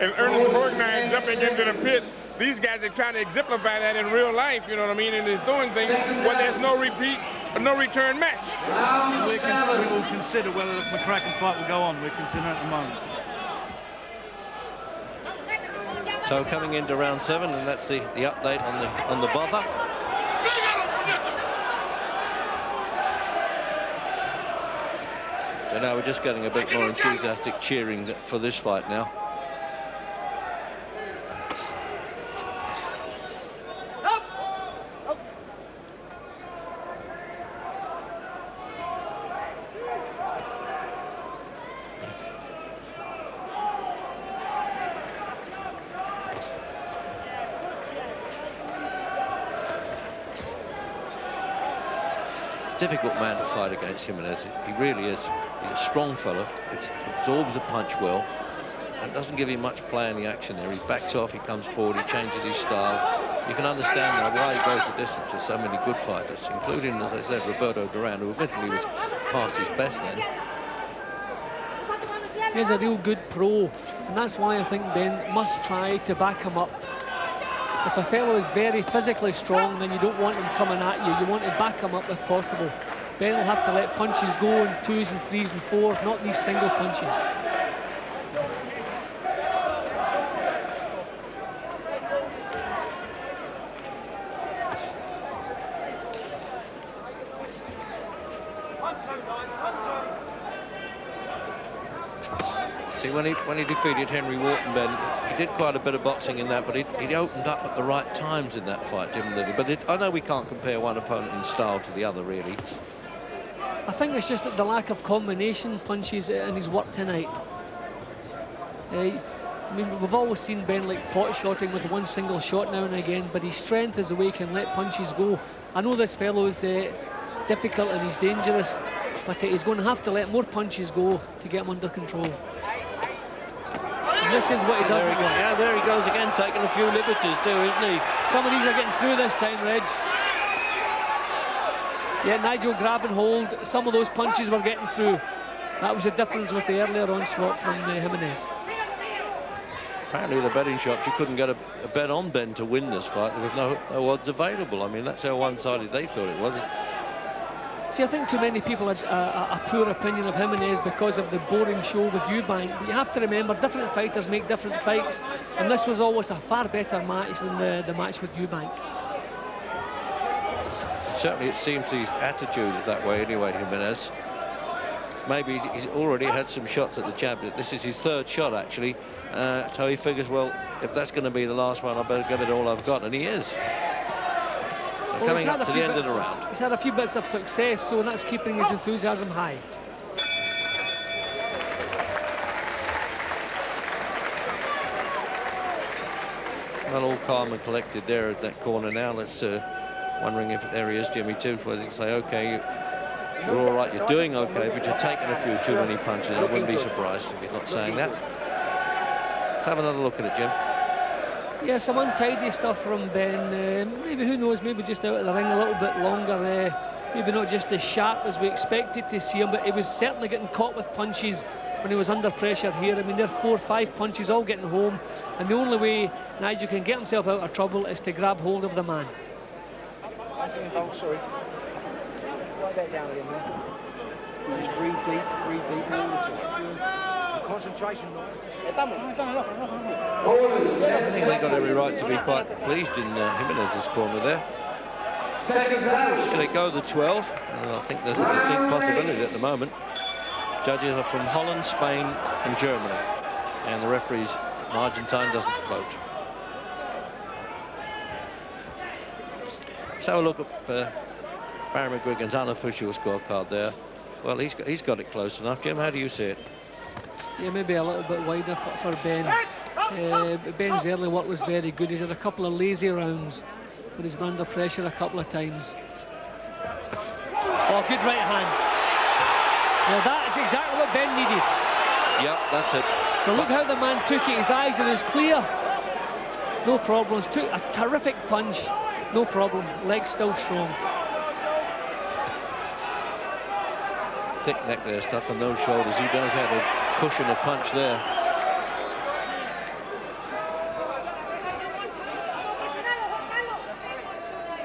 And Ernest Borgnine jumping into the pit. These guys are trying to exemplify that in real life, you know what I mean? And they're doing things where there's no repeat, no return match. We will consider whether the McCracken fight will go on. We're considering at the moment. So coming into round 7, and that's the update on the bother. So now we're just getting a bit more enthusiastic cheering for this fight now. Difficult man to fight against, Giminez. He really is. He's a strong fellow. Absorbs the punch well, and doesn't give him much play in the action there. He backs off, he comes forward, he changes his style. You can understand now why he goes the distance with so many good fighters, including, as I said, Roberto Duran, who admittedly was past his best then. He's a real good pro, and that's why I think Ben must try to back him up. If a fellow is very physically strong, then you don't want him coming at you. You want to back him up if possible. Ben will have to let punches go in 2s and 3s and 4s, not these single punches. See, when he defeated Henry Wharton, Ben, he did quite a bit of boxing in that, but he opened up at the right times in that fight, didn't he? But I know we can't compare one opponent in style to the other, really. I think it's just that the lack of combination punches in his work tonight. I mean, we've always seen Ben like pot-shotting with one single shot now and again, but his strength is the way he can let punches go. I know this fellow is difficult and he's dangerous, but he's going to have to let more punches go to get him under control. And this is what he does. Yeah, there he goes again, taking a few liberties too, isn't he? Some of these are getting through this time, Reg. Yeah, Nigel grab and hold. Some of those punches were getting through. That was the difference with the earlier onslaught from Giminez. Apparently the betting shops, you couldn't get a bet on Ben to win this fight. There was no odds available. I mean, that's how one-sided they thought it was. See, I think too many people had a poor opinion of Giminez because of the boring show with Eubank. But you have to remember, different fighters make different fights, and this was always a far better match than the match with Eubank. Certainly it seems his attitude is that way anyway, Giminez. Maybe he's already had some shots at the champion. This is his 3rd shot, actually. So he figures, well, if that's going to be the last one, I better give it all I've got, and he is. Well, coming up to the end of the round. He's had a few bits of success, so that's keeping his enthusiasm high. Well, all calm and collected there at that corner now. Let's wondering if there he is, Jimmy too, where he can say, okay, you're all right, you're doing okay, but you're taking a few too many punches. I wouldn't be surprised if he's not saying that. Let's have another look at it, Jim. Yeah, some untidy stuff from Ben. Maybe, who knows, maybe just out of the ring a little bit longer. Maybe not just as sharp as we expected to see him, but he was certainly getting caught with punches when he was under pressure here. I mean, there are 4 or 5 punches all getting home, and the only way Nigel can get himself out of trouble is to grab hold of the man. Oh, sorry. back down again, man. Just breathe deep all the time. Concentration, man. I think they got every right to be quite pleased in Giminez's corner there. Can it go the 12? I think there's a distinct possibility at the moment. Judges are from Holland, Spain and Germany. And the referees from Argentine doesn't vote. Let's have a look at Barry McGuigan's unofficial scorecard there. Well, he's got it close enough. Jim, how do you see it? Yeah, maybe a little bit wider for Ben. Ben's early work was very good. He's had a couple of lazy rounds, but he's been under pressure a couple of times. Oh, good right hand. Well, that's exactly what Ben needed. Yep, that's it. But look how the man took it. His eyes are as clear. No problems. Took a terrific punch. No problem. Legs still strong. Thick neck there, stuck on those shoulders. He does have a cushion of punch there.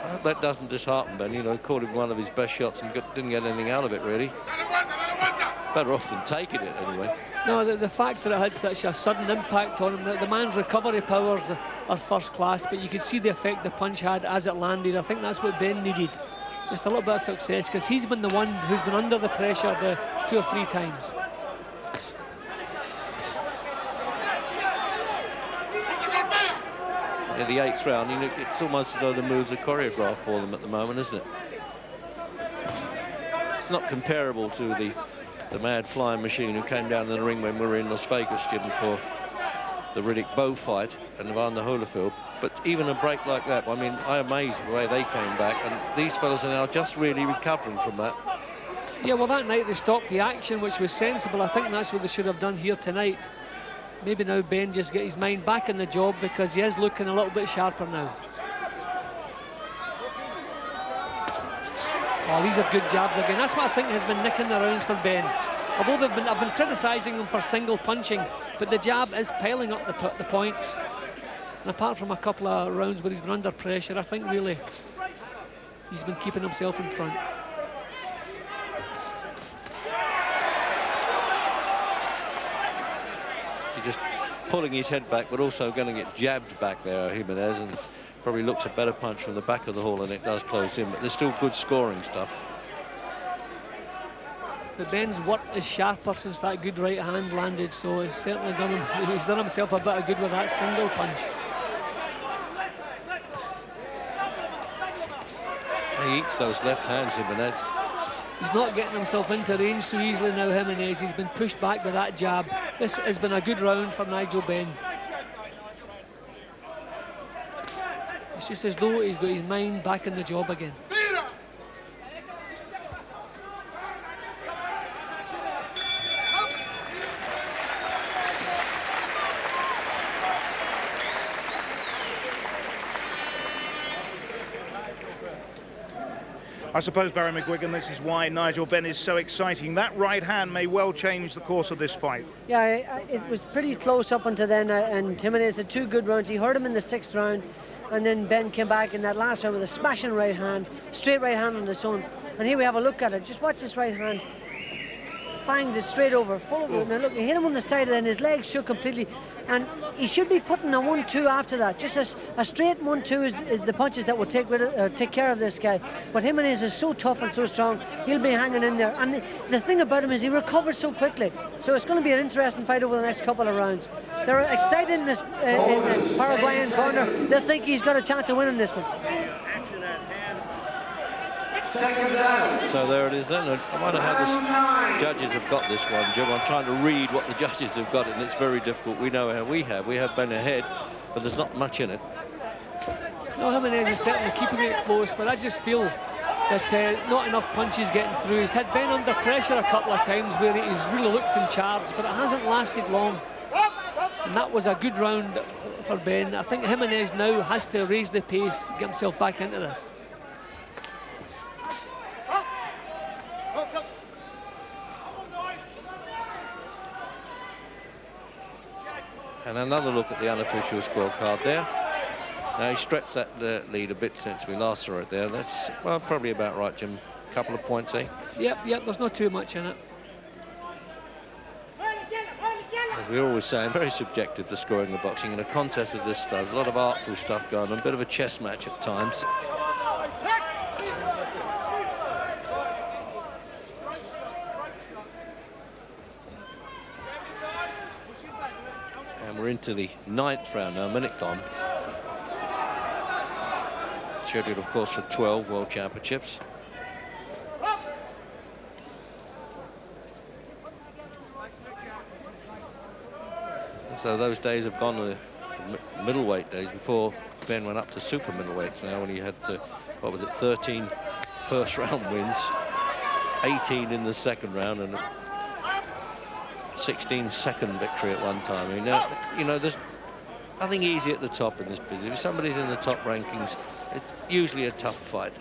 I hope that doesn't dishearten Ben. You know, he caught him one of his best shots and didn't get anything out of it, really. Better off than taking it, anyway. No, the fact that it had such a sudden impact on him, the man's recovery powers are first class, but you could see the effect the punch had as it landed. I think that's what Ben needed. Just a little bit of success, because he's been the one who's been under the pressure the 2 or 3 times. In the 8th round, you know, it's almost as though the moves are choreographed for them at the moment, isn't it? It's not comparable to the mad flying machine who came down in the ring when we were in Las Vegas, Jim, for the Riddick-Bowe fight and Van der Holyfield. But even a break like that, I mean, I'm amazed the way they came back, and these fellas are now just really recovering from that. Yeah, well, that night they stopped the action, which was sensible. I think that's what they should have done here tonight. Maybe now Ben just get his mind back in the job, because he is looking a little bit sharper now. Oh, these are good jabs again. That's what I think has been nicking the rounds for Ben. Although I've been criticising him for single punching, but the jab is piling up the points. And apart from a couple of rounds where he's been under pressure, I think really he's been keeping himself in front. He's just pulling his head back, but also going to get jabbed back there, Giminez, and probably looks a better punch from the back of the hall, and it does close in, but there's still good scoring stuff. But Ben's work is sharper since that good right hand landed, so he's certainly he's done himself a bit of good with that single punch. He eats those left hands, Giminez. He's not getting himself into range so easily now, Giminez. He's been pushed back by that jab. This has been a good round for Nigel Benn. It's just as though he's got his mind back in the job again. I suppose, Barry McGuigan, this is why Nigel Benn is so exciting. That right hand may well change the course of this fight. Yeah, it was pretty close up until then, and Giminez had 2 good rounds. He hurt him in the 6th round, and then Ben came back in that last round with a smashing right hand, straight right hand on its own. And here we have a look at it. Just watch this right hand. Banged it straight over, full of it. Now look, he hit him on the side, and his legs shook completely. And he should be putting a 1-2 after that. Just a straight 1-2 is the punches that will take care of this guy. But Giminez is so tough and so strong, he'll be hanging in there. And the thing about him is he recovers so quickly. So it's going to be an interesting fight over the next couple of rounds. They're excited in this in the Paraguayan corner. They think he's got a chance of winning this one. So there it is then. I wonder how the judges have got this one, Jim. I'm trying to read what the judges have got, and it's very difficult. We know how we have. We have Ben ahead, but there's not much in it. No, Giminez is certainly keeping it close, but I just feel that not enough punches getting through. He's had Ben under pressure a couple of times where he's really looked in charge, but it hasn't lasted long. And that was a good round for Ben. I think Giminez now has to raise the pace, get himself back into this. And another look at the unofficial scorecard there. Now, he stretched that lead a bit since we last saw it there. That's, well, probably about right, Jim. couple of points, eh? Yep, there's not too much in it. As we're always saying, very subjective, the scoring of boxing. In a contest of this style, there's a lot of artful stuff going on, a bit of a chess match at times. And we're into the 9th round now, minute gone. Scheduled, of course, for 12 World Championships. So those days have gone, the middleweight days, before Ben went up to super middleweight. Now when he had, what was it, 13 first round wins, 18 in the second round, and 16 second victory at one time. I mean, you know, there's nothing easy at the top in this business. If somebody's in the top rankings, it's usually a tough fight.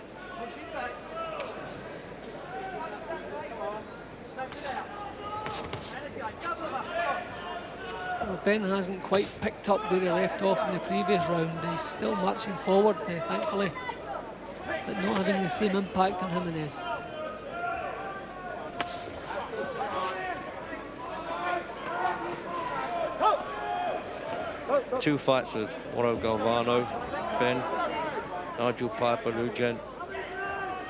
Well, Ben hasn't quite picked up where he left off in the previous round. He's still marching forward, thankfully, but not having the same impact on Giminez. Two fights with Waro Galvano, Ben, Nigel Piper, Lou Gent,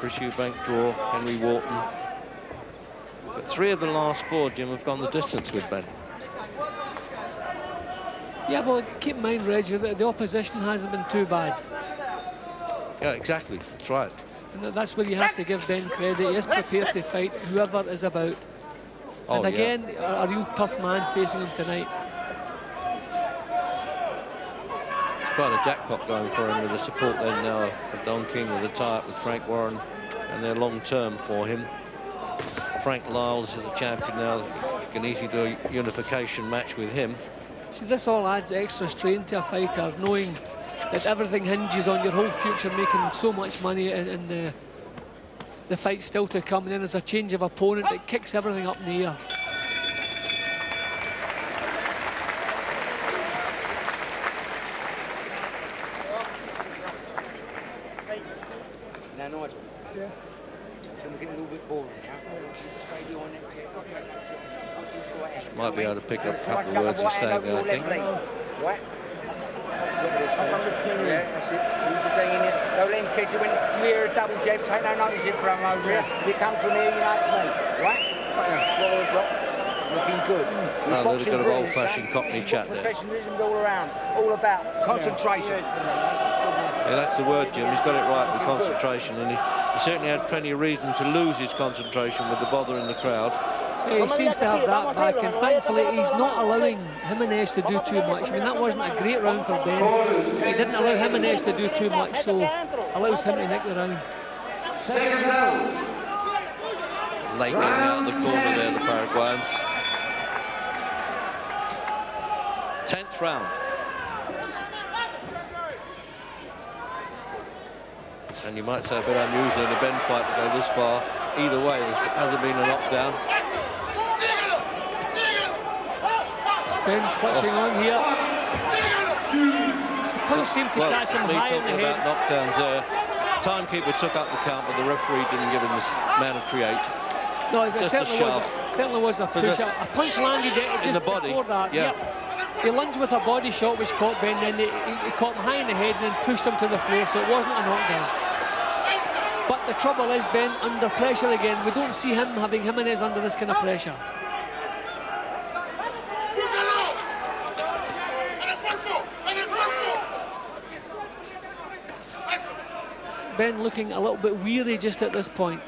Chris Eubank draw, Henry Wharton. But 3 of the last 4, Jim, have gone the distance with Ben. Yeah, well, keep in mind, Reg, that the opposition hasn't been too bad. Yeah, exactly, that's right. And that's where you have to give Ben credit. He is prepared to fight whoever is about. Oh, and again, a real tough man facing him tonight. Quite a jackpot going for him with the support then now of Don King, with the tie-up with Frank Warren, and they're long-term for him. Frank Lyles is a champion now. You can easily do a unification match with him. See, this all adds extra strain to a fighter, knowing that everything hinges on your whole future making so much money and the fight still to come, and then there's a change of opponent that kicks everything up in the air. Now, Nigel. Yeah. So we're getting a little bit boring now. Might be able to pick up a couple of words he's saying there, I think. Right. Yeah, that's it. You just hang in here. Don't let him catch you when you hear a double jab. Take no notice of him from over here. If it comes from here, you know it's me. Right? Swallow a drop. Looking good. A little bit of old-fashioned Cockney chat there. Professionalism all around. All about concentration. Yeah, that's the word, Jim. He's got it right with concentration, and he certainly had plenty of reason to lose his concentration with the bother in the crowd. Yeah, he seems to have that back, and thankfully he's not allowing Giminez to do too much. I mean, that wasn't a great round for Ben. He didn't allow Giminez to do too much, so allows him to nick the round. Lightning out of the corner there, the Paraguayans. 10th round. And you might say a bit unusual in a Ben fight to go this far. Either way, there hasn't been a knockdown. Ben clutching on here. The punch seemed to catch him high in the head. About knockdowns there. Timekeeper took up the count, but the referee didn't give him this mandatory 8. No, it just certainly was a push. A punch landed just in the body. Before that. Yeah. Yep. He lunged with a body shot which caught Ben, then he caught him high in the head and then pushed him to the floor, so it wasn't a knockdown. But the trouble is, Ben, under pressure again. We don't see him having Giminez under this kind of pressure. Ben looking a little bit weary just at this point.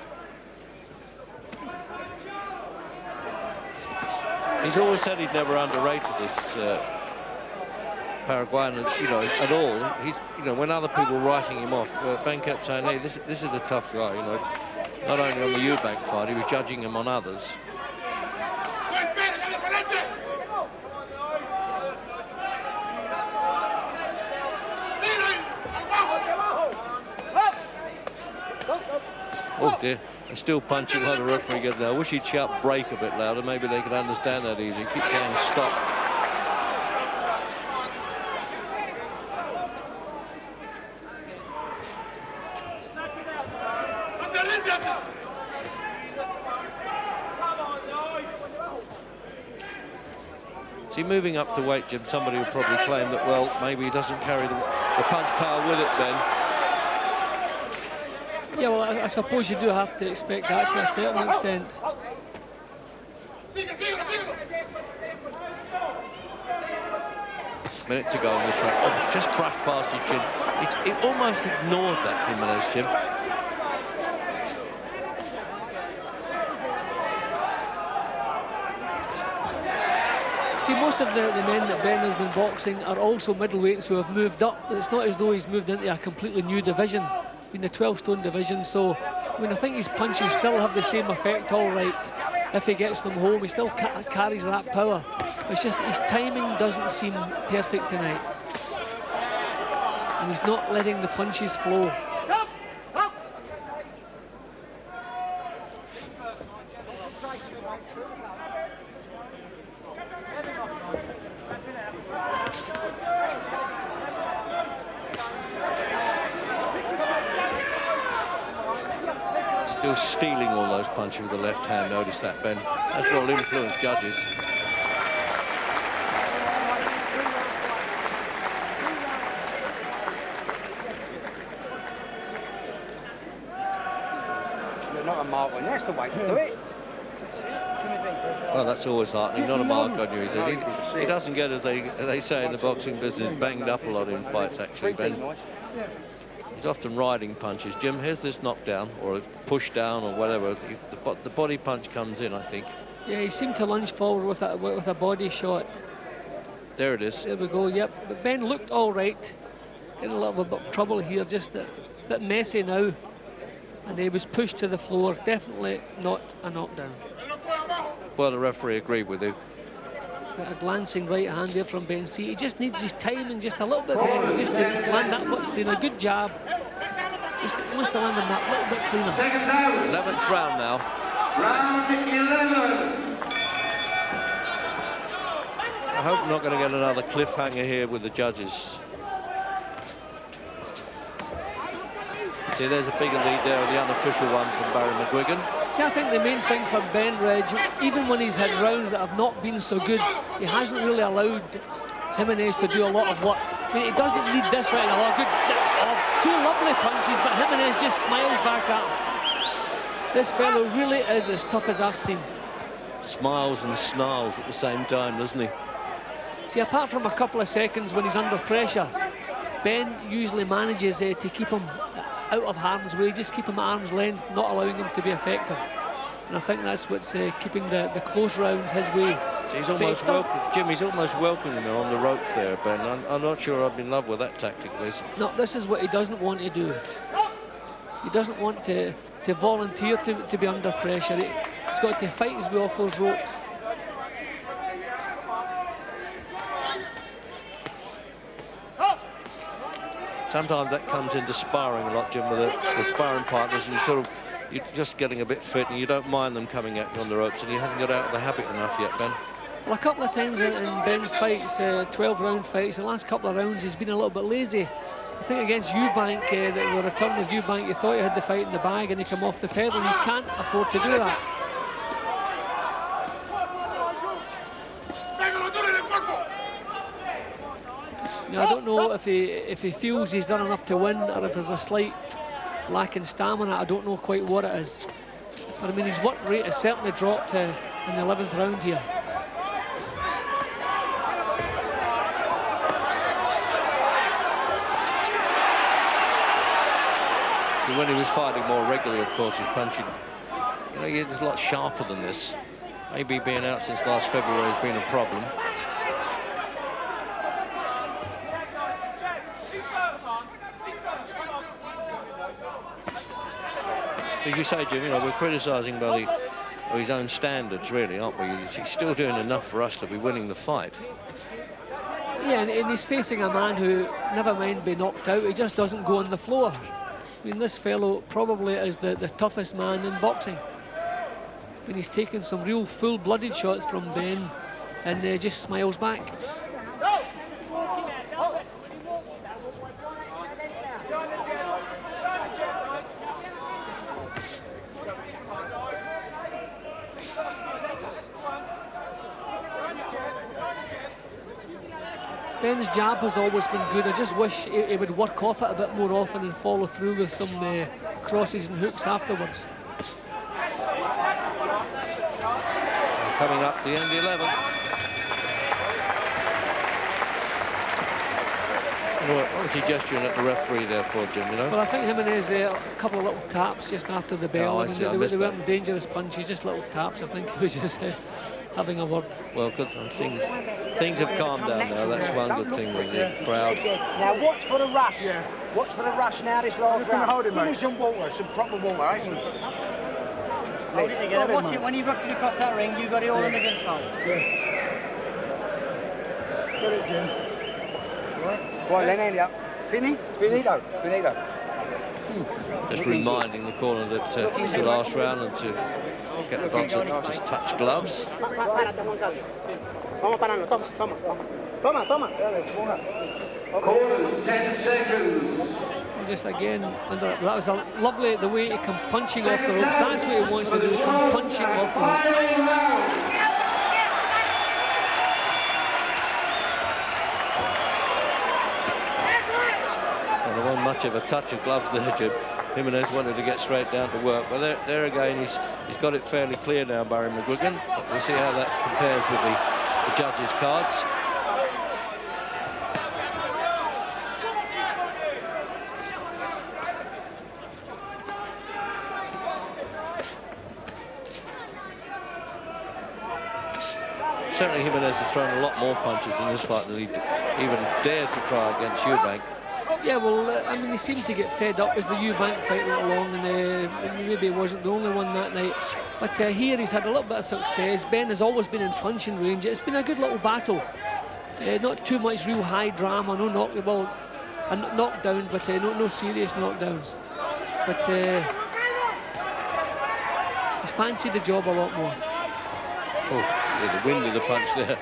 He's always said he'd never underrated this Paraguayan, you know, at all. He's, you know, when other people were writing him off, Ben kept saying, "Hey, this is a tough guy." You know, not only on the Eubank fight, he was judging him on others. Oh dear, they're still punching while the referee gets there. I wish he'd shout break a bit louder, maybe they could understand that easy. Keep saying stop. See, moving up to weight, Jim, somebody would probably claim that, well, maybe he doesn't carry the punch power with it then. Yeah, well, I suppose you do have to expect that to a certain extent. Minute to go on this track. Oh, just brushed past his chin. It almost ignored that, Giminez, Jim. See, most of the men that Ben has been boxing are also middleweights who have moved up. It's not as though he's moved into a completely new division, in the 12-stone division. So, I mean, I think his punches still have the same effect, all right. If he gets them home, he still carries that power. It's just his timing doesn't seem perfect tonight. And he's not letting the punches flow. Still stealing all those punches with the left hand, notice that, Ben. That's what will influence judges. You're not a mark on you, that's the way to do it. Well, that's always heartening, not a mark on you, he says. He doesn't get, as they say in the boxing business, banged up a lot in fights, actually, Ben. He's often riding punches. Jim, here's this knockdown, or a push down, or whatever. The body punch comes in, I think. Yeah, he seemed to lunge forward with a body shot. There it is. There we go, yep. But Ben looked all right. In a little bit of trouble here, just a bit messy now. And he was pushed to the floor. Definitely not a knockdown. Well, the referee agreed with you. A glancing right hand there from Ben. See, he just needs his timing just a little bit better, just to land that, doing a good jab. Just wants to land him that little bit cleaner. 11th round now. Round 11. I hope we're not going to get another cliffhanger here with the judges. See, there's a bigger lead there, the unofficial one from Barry McGuigan. See, I think the main thing for Ben, Reg, even when he's had rounds that have not been so good, he hasn't really allowed Giminez to do a lot of work. I mean, he doesn't need this right now. Two lovely punches, but Giminez just smiles back at him. This fellow really is as tough as I've seen. Smiles and snarls at the same time, doesn't he? See, apart from a couple of seconds when he's under pressure, Ben usually manages to keep him out of harm's way, just keep him at arm's length, not allowing him to be effective. And I think that's what's keeping the close rounds his way. So he's almost Jimmy's almost welcoming him on the ropes there, Ben. I'm not sure I'm in love with that tactic, Liz. No, this is what he doesn't want to do. He doesn't want to volunteer to be under pressure. He's got to fight his way off those ropes. Sometimes that comes into sparring a lot, Jim, with the sparring partners, and you're just getting a bit fit, and you don't mind them coming at you on the ropes, and he hasn't got out of the habit enough yet, Ben. Well, a couple of times in Ben's fights, 12-round fights, the last couple of rounds he's been a little bit lazy. I think against Eubank, the return with Eubank, you thought he had the fight in the bag, and he come off the pedal, and he can't afford to do that. Now, I don't know if he feels he's done enough to win, or if there's a slight lack in stamina. I don't know quite what it is. But I mean, his work rate has certainly dropped in the 11th round here. When he was fighting more regularly, of course, his punching, he's a lot sharper than this. Maybe being out since last February has been a problem. As you say, Jim, we're criticising by his own standards, really, aren't we? He's still doing enough for us to be winning the fight. Yeah, and he's facing a man who, never mind being knocked out, he just doesn't go on the floor. I mean, this fellow probably is the toughest man in boxing. I mean, he's taken some real full-blooded shots from Ben, and just smiles back. Ben's jab has always been good. I just wish he would work off it a bit more often and follow through with some crosses and hooks afterwards. Coming up to the end of the 11. What was he gesturing at the referee there for, Jim, you know? Well, I think Giminez, a couple of little taps just after the bell. Oh, I see, I missed they that. weren't dangerous punches, just little taps. I think he was just having a word. Well, good. Things have calmed down now. That's one good thing with the crowd. Now watch for the rush. Watch for the rush now this last round. Hold him, mate. Give me some water, some proper water. Hold it together. Watch it when he rushes across that ring. You got it all on the good side. Got it, Jim. Well, then end up. Finito. Just reminding the corner that it's the last round and to get the boxer to just touch gloves. Corners, 10 seconds. Just again, that was lovely the way he come punching off the ropes. That's what he wants to do, come punching off the ropes. Well, there wasn't much of a touch of gloves there, Jim. Giminez wanted to get straight down to work. Well, there again, he's got it fairly clear now, Barry McGuigan. We'll see how that compares with the judges' cards. Certainly Giminez has thrown a lot more punches in this fight than he even dared to try against Eubank. Yeah, well, I mean, he seemed to get fed up as the Eubank fight went along, and maybe he wasn't the only one that night. But here he's had a little bit of success. Ben has always been in punching range. It's been a good little battle. Not too much real high drama, no knockdown, but no serious knockdowns. But he's fancied the job a lot more. Oh, yeah, the wind of the punch there.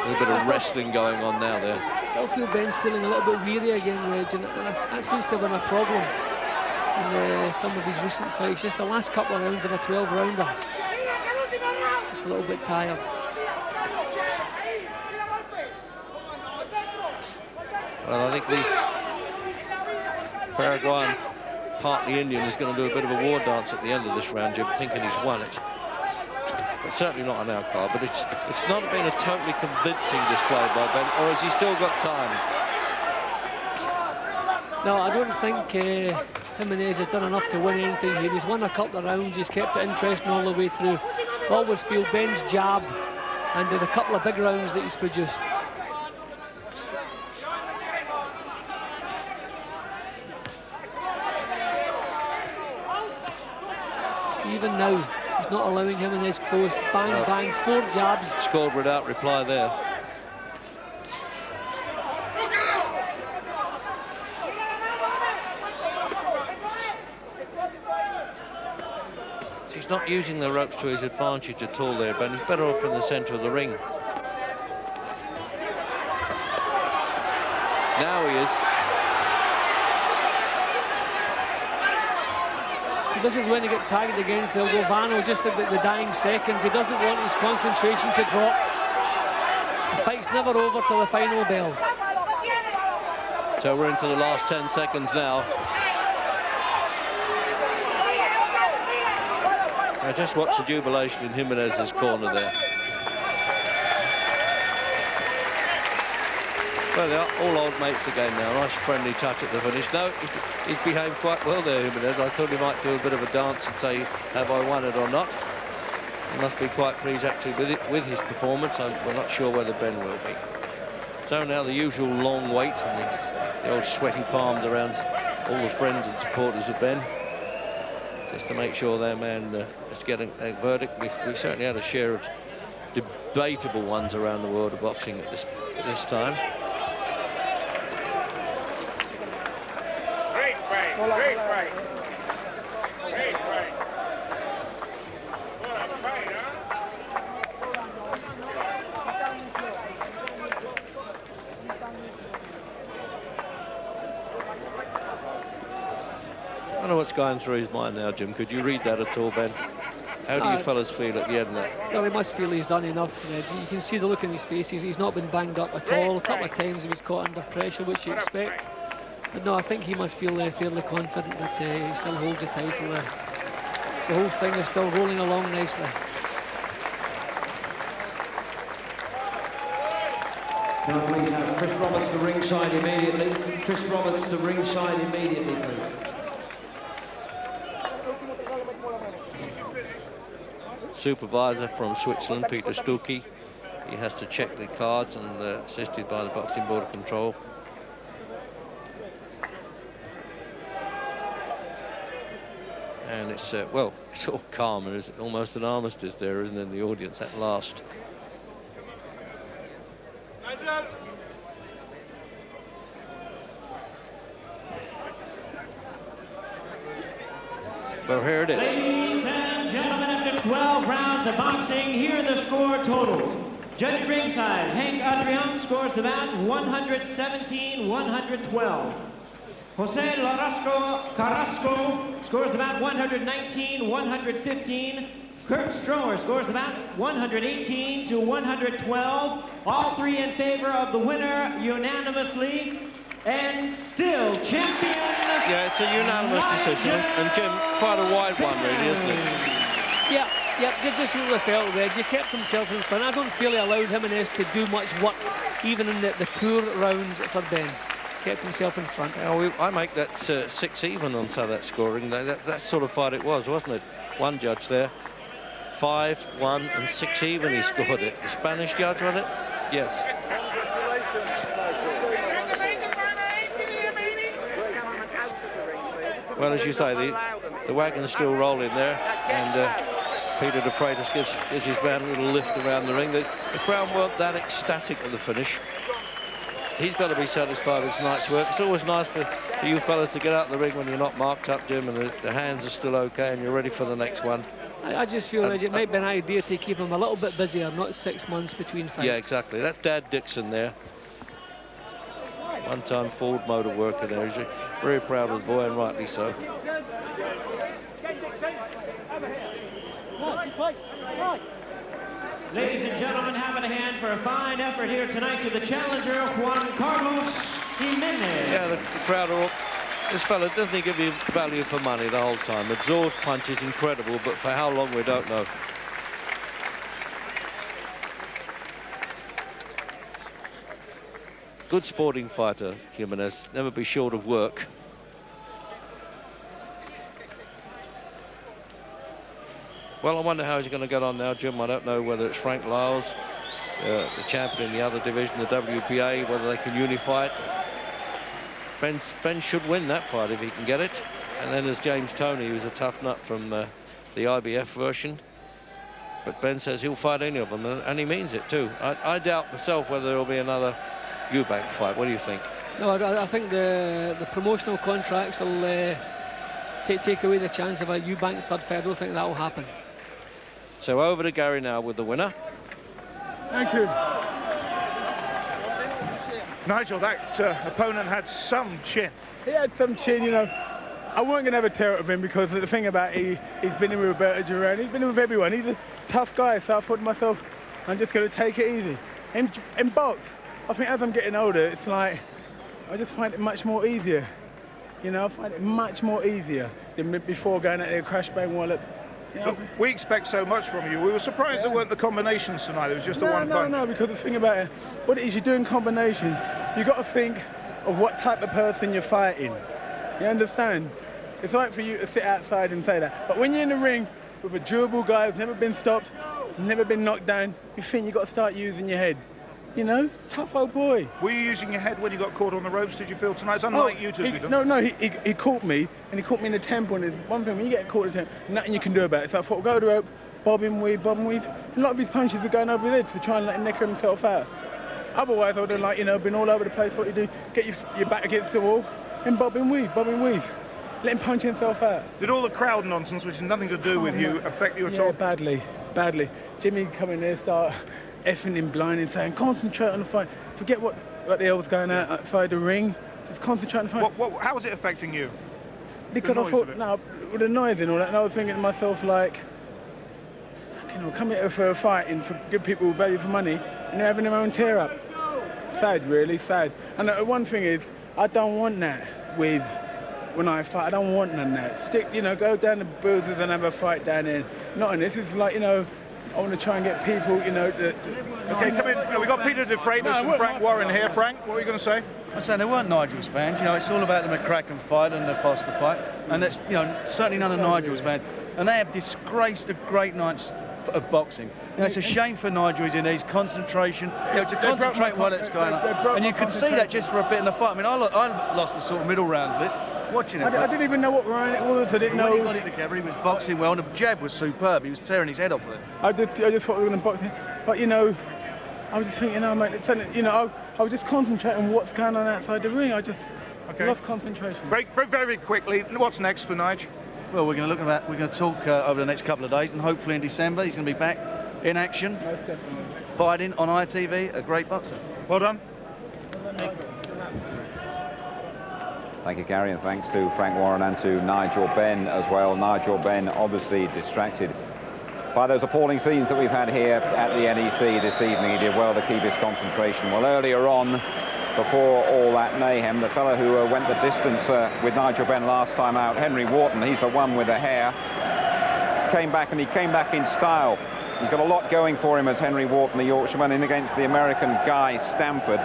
A little bit of wrestling going on now there. I still feel Ben's feeling a little bit weary again, Reg, and that seems to have been a problem in some of his recent fights. Just the last couple of rounds of a 12-rounder. Just a little bit tired. Well, I think the Paraguayan, partly Indian, is going to do a bit of a war dance at the end of this round, Jim, thinking he's won it. But certainly not on our card, but it's not been a totally convincing display by Ben, or has he still got time? No, I don't think Giminez has done enough to win anything here. He's won a couple of rounds, he's kept it interesting all the way through. I always feel Ben's jab and the couple of big rounds that he's produced. See, even now, he's not allowing Giminez close. Bang, bang, 4 jabs. Scored without reply there. He's not using the ropes to his advantage at all there, Ben. He's better off in the centre of the ring. Now he is. This is when he gets tagged against Govano just at the dying seconds. He doesn't want his concentration to drop. The fight's never over till the final bell. So we're into the last 10 seconds now. Now just watch the jubilation in Giminez's corner there. Well, they're all old mates again now. Nice friendly touch at the finish. No, he's behaved quite well there, Giminez. I thought he might do a bit of a dance and say, have I won it or not? He must be quite pleased actually with his performance. We're not sure whether Ben will be. So now the usual long wait and the old sweaty palms around all the friends and supporters of Ben, just to make sure their man is getting a verdict. We certainly had a share of debatable ones around the world of boxing at this time. Great fight, great fight. Great fight. What a fight, huh? what's going through his mind now, Jim? Could you read that at all, Ben? How do you fellas feel at the end of that? Well, he must feel he's done enough. You can see the look in his face. He's not been banged up at all. A couple of times he was caught under pressure, which you expect. But no, I think he must feel fairly confident that he still holds the title there. The whole thing is still rolling along nicely. Can I please have Chris Roberts to ringside immediately? Chris Roberts to ringside immediately, please. Supervisor from Switzerland, Peter Stucki. He has to check the cards and assisted by the Boxing Board of Control. And it's, well, it's all calm. There's almost an armistice there, isn't there, in the audience at last. Well, here it is. Ladies and gentlemen, after 12 rounds of boxing, here are the score totals. Judge at ringside, Hank Adrian scores the bout 117-112. Jose Carrasco scores the bout 119-115. Kurt Stroher scores the bout 118-112. All three in favor of the winner unanimously. And still champion. Yeah, it's a unanimous decision. And Jim, quite a wide one, really, isn't it? Yeah, they just really felt the edge. He kept himself in front. I don't feel he allowed Giminez to do much work, even in the poor rounds for Ben. Kept himself in front. Yeah, I make that 6 even on some of that scoring. That sort of fight it was, wasn't it? One judge there. 5, 1, and 6 even he scored it. The Spanish judge, was it? Yes. Well, as you say, the wagon's still rolling there, and Peter de Freitas gives his man a little lift around the ring. The crowd weren't that ecstatic at the finish. He's got to be satisfied with tonight's work. It's always nice for you fellas to get out of the ring when you're not marked up, Jim, and the hands are still okay and you're ready for the next one. I just feel that it might be an idea to keep him a little bit busier, not 6 months between fights. Yeah, exactly. That's Dad Dixon there. One-time Ford motor worker there. He's very proud of the boy, and rightly so. Ladies and gentlemen, having a hand for a fine effort here tonight to the challenger, Juan Carlos Giminez. Yeah, the crowd are all... This fella doesn't give you value for money the whole time. Absorbed punches, incredible, but for how long we don't know. Good sporting fighter, Giminez. Never be short of work. Well, I wonder how he's going to get on now, Jim. I don't know whether it's Frank Lyles, the champion in the other division, the WPA, whether they can unify it. Ben should win that fight if he can get it. And then there's James Toney, who's a tough nut from the IBF version. But Ben says he'll fight any of them, and he means it too. I doubt myself whether there'll be another Eubank fight. What do you think? No, I think the promotional contracts will take away the chance of a Eubank third fight. I don't think that will happen. So over to Gary now with the winner. Thank you. Nigel, that opponent had some chin. He had some chin, you know. I wasn't going to have a tear out of him because the thing about he's been in with Roberto Duran, he's been in with everyone. He's a tough guy, so I thought to myself, I'm just going to take it easy. In box, I think as I'm getting older, it's like, I just find it much more easier. You know, I find it much more easier than before going out there, crash bang wallop. You know, we expect so much from you. We were surprised there weren't the combinations tonight. It was just a one punch. No, because the thing about it, what it is, you're doing combinations. You've got to think of what type of person you're fighting. You understand? It's right for you to sit outside and say that. But when you're in the ring with a durable guy who's never been stopped, never been knocked down, you think you've got to start using your head. You know, tough old boy. Were you using your head when you got caught on the ropes, did you feel tonight? It's unlike you two. He caught me, and he caught me in the temple, and there's one thing, when you get caught in the temple, nothing you can do about it. So I thought, go to the rope, bob and weave. A lot of his punches were going over his head to try and let him neck himself out. Otherwise, I would have, like, you know, been all over the place. What you do, get your back against the wall, and bob and weave. Let him punch himself out. Did all the crowd nonsense, which has nothing to do with you, affect you at all? Yeah, badly. Jimmy come in there, start effing him blind and saying, concentrate on the fight. Forget what the hell was going on outside the ring. Just concentrate on the fight. How was it affecting you? Because I thought, no, with the noise and all that, and I was thinking to myself, like, you know, come here for a fight and for give people value for money, and they're having their own tear up. Sad, really, sad. And one thing is, I don't want that when I fight. I don't want none of that. Stick, you know, go down to Bruises and have a fight down there. Not on this. It's like, you know, I want to try and get people, you know. Okay, come in. We've got Peter De Freitas and Frank Warren here. Frank, what were you going to say? I'm saying they weren't Nigel's fans. You know, it's all about the McCracken fight and the Foster fight, and that's, you know, certainly none of Nigel's fans. And they have disgraced the great nights of boxing. You know, it's a shame for Nigel. He's in his concentration. You know, to concentrate what it's going on. And you can see that just for a bit in the fight. I mean, I lost the sort of middle rounds of it. Watching it. I didn't even know what round it was. I didn't know. When he got it together, he was boxing well, and the jab was superb. He was tearing his head off with it. I just thought we were going to box him. But, you know, I was just thinking, oh, mate, you know, I was just concentrating on what's going on outside the ring. I just lost concentration. Very quickly, what's next for Nigel? Well, we're going to talk over the next couple of days, and hopefully in December he's going to be back in action, Most definitely. fighting on ITV, a great boxer. Well done. Thank you, Gary, and thanks to Frank Warren and to Nigel Benn as well. Nigel Benn obviously distracted by those appalling scenes that we've had here at the NEC this evening. He did well to keep his concentration. Well, earlier on, before all that mayhem, the fellow who went the distance with Nigel Benn last time out, Henry Wharton, he's the one with the hair, came back, and he came back in style. He's got a lot going for him as Henry Wharton, the Yorkshireman, in against the American Guy Stamford.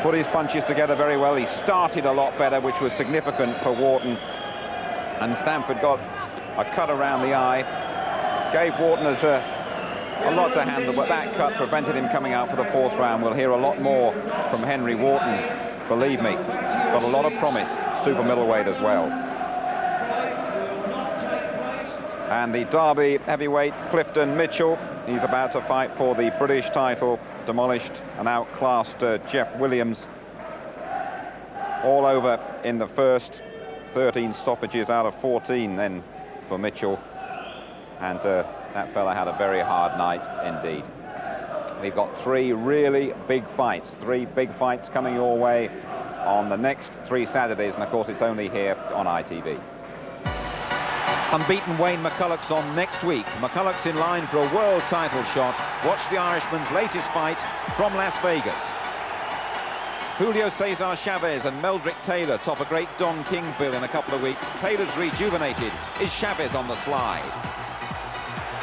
Put his punches together very well. He started a lot better, which was significant for Wharton. And Stamford got a cut around the eye. Gave Wharton a lot to handle, but that cut prevented him coming out for the fourth round. We'll hear a lot more from Henry Wharton, believe me. Got a lot of promise, super middleweight as well. And the Derby heavyweight, Clifton Mitchell, he's about to fight for the British title, demolished and outclassed Jeff Williams. All over in the first, 13 stoppages out of 14 then for Mitchell. And that fella had a very hard night indeed. We've got three really big fights, coming your way on the next 3 Saturdays, and of course it's only here on ITV. Unbeaten Wayne McCulloch's on next week. McCulloch's in line for a world title shot. Watch the Irishman's latest fight from Las Vegas. Julio Cesar Chavez and Meldrick Taylor top a great Don Kingsville in a couple of weeks. Taylor's rejuvenated. Is Chavez on the slide?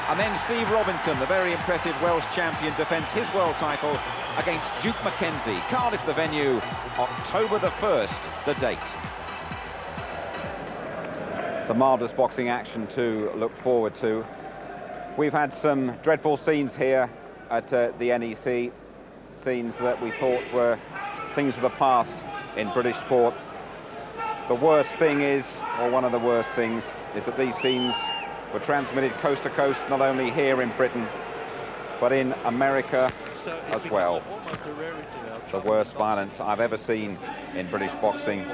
And then Steve Robinson, the very impressive Welsh champion, defends his world title against Duke McKenzie. Cardiff the venue, October the 1st, the date. Some marvellous boxing action to look forward to. We've had some dreadful scenes here at the NEC, scenes that we thought were things of the past in British sport. The worst thing is, or one of the worst things, is that these scenes were transmitted coast to coast, not only here in Britain, but in America as well. The worst violence I've ever seen in British boxing.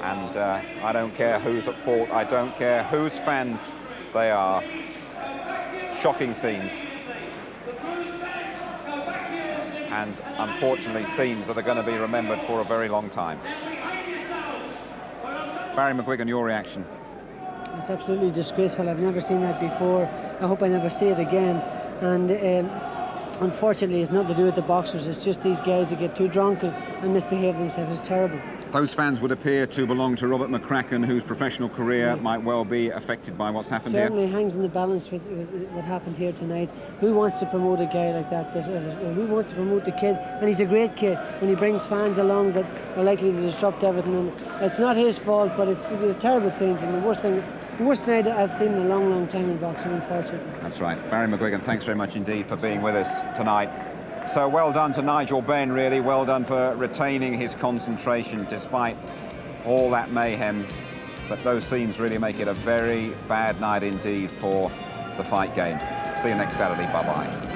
And I don't care who's at fault, I don't care whose fans they are. Shocking scenes. And unfortunately scenes that are going to be remembered for a very long time. Barry McGuigan, your reaction? It's absolutely disgraceful. I've never seen that before. I hope I never see it again. And unfortunately, it's nothing to do with the boxers. It's just these guys that get too drunk and misbehave themselves. It's terrible. Those fans would appear to belong to Robert McCracken, whose professional career might well be affected by what's happened here. Certainly hangs in the balance with what happened here tonight. Who wants to promote a guy like that? Who wants to promote the kid? And he's a great kid. When he brings fans along that are likely to disrupt everything, and it's not his fault, but it's terrible scenes, and the worst night I've seen in a long, long time in boxing, unfortunately. That's right. Barry McGuigan, thanks very much indeed for being with us tonight. So well done to Nigel Benn, really. Well done for retaining his concentration despite all that mayhem. But those scenes really make it a very bad night indeed for the fight game. See you next Saturday. Bye-bye.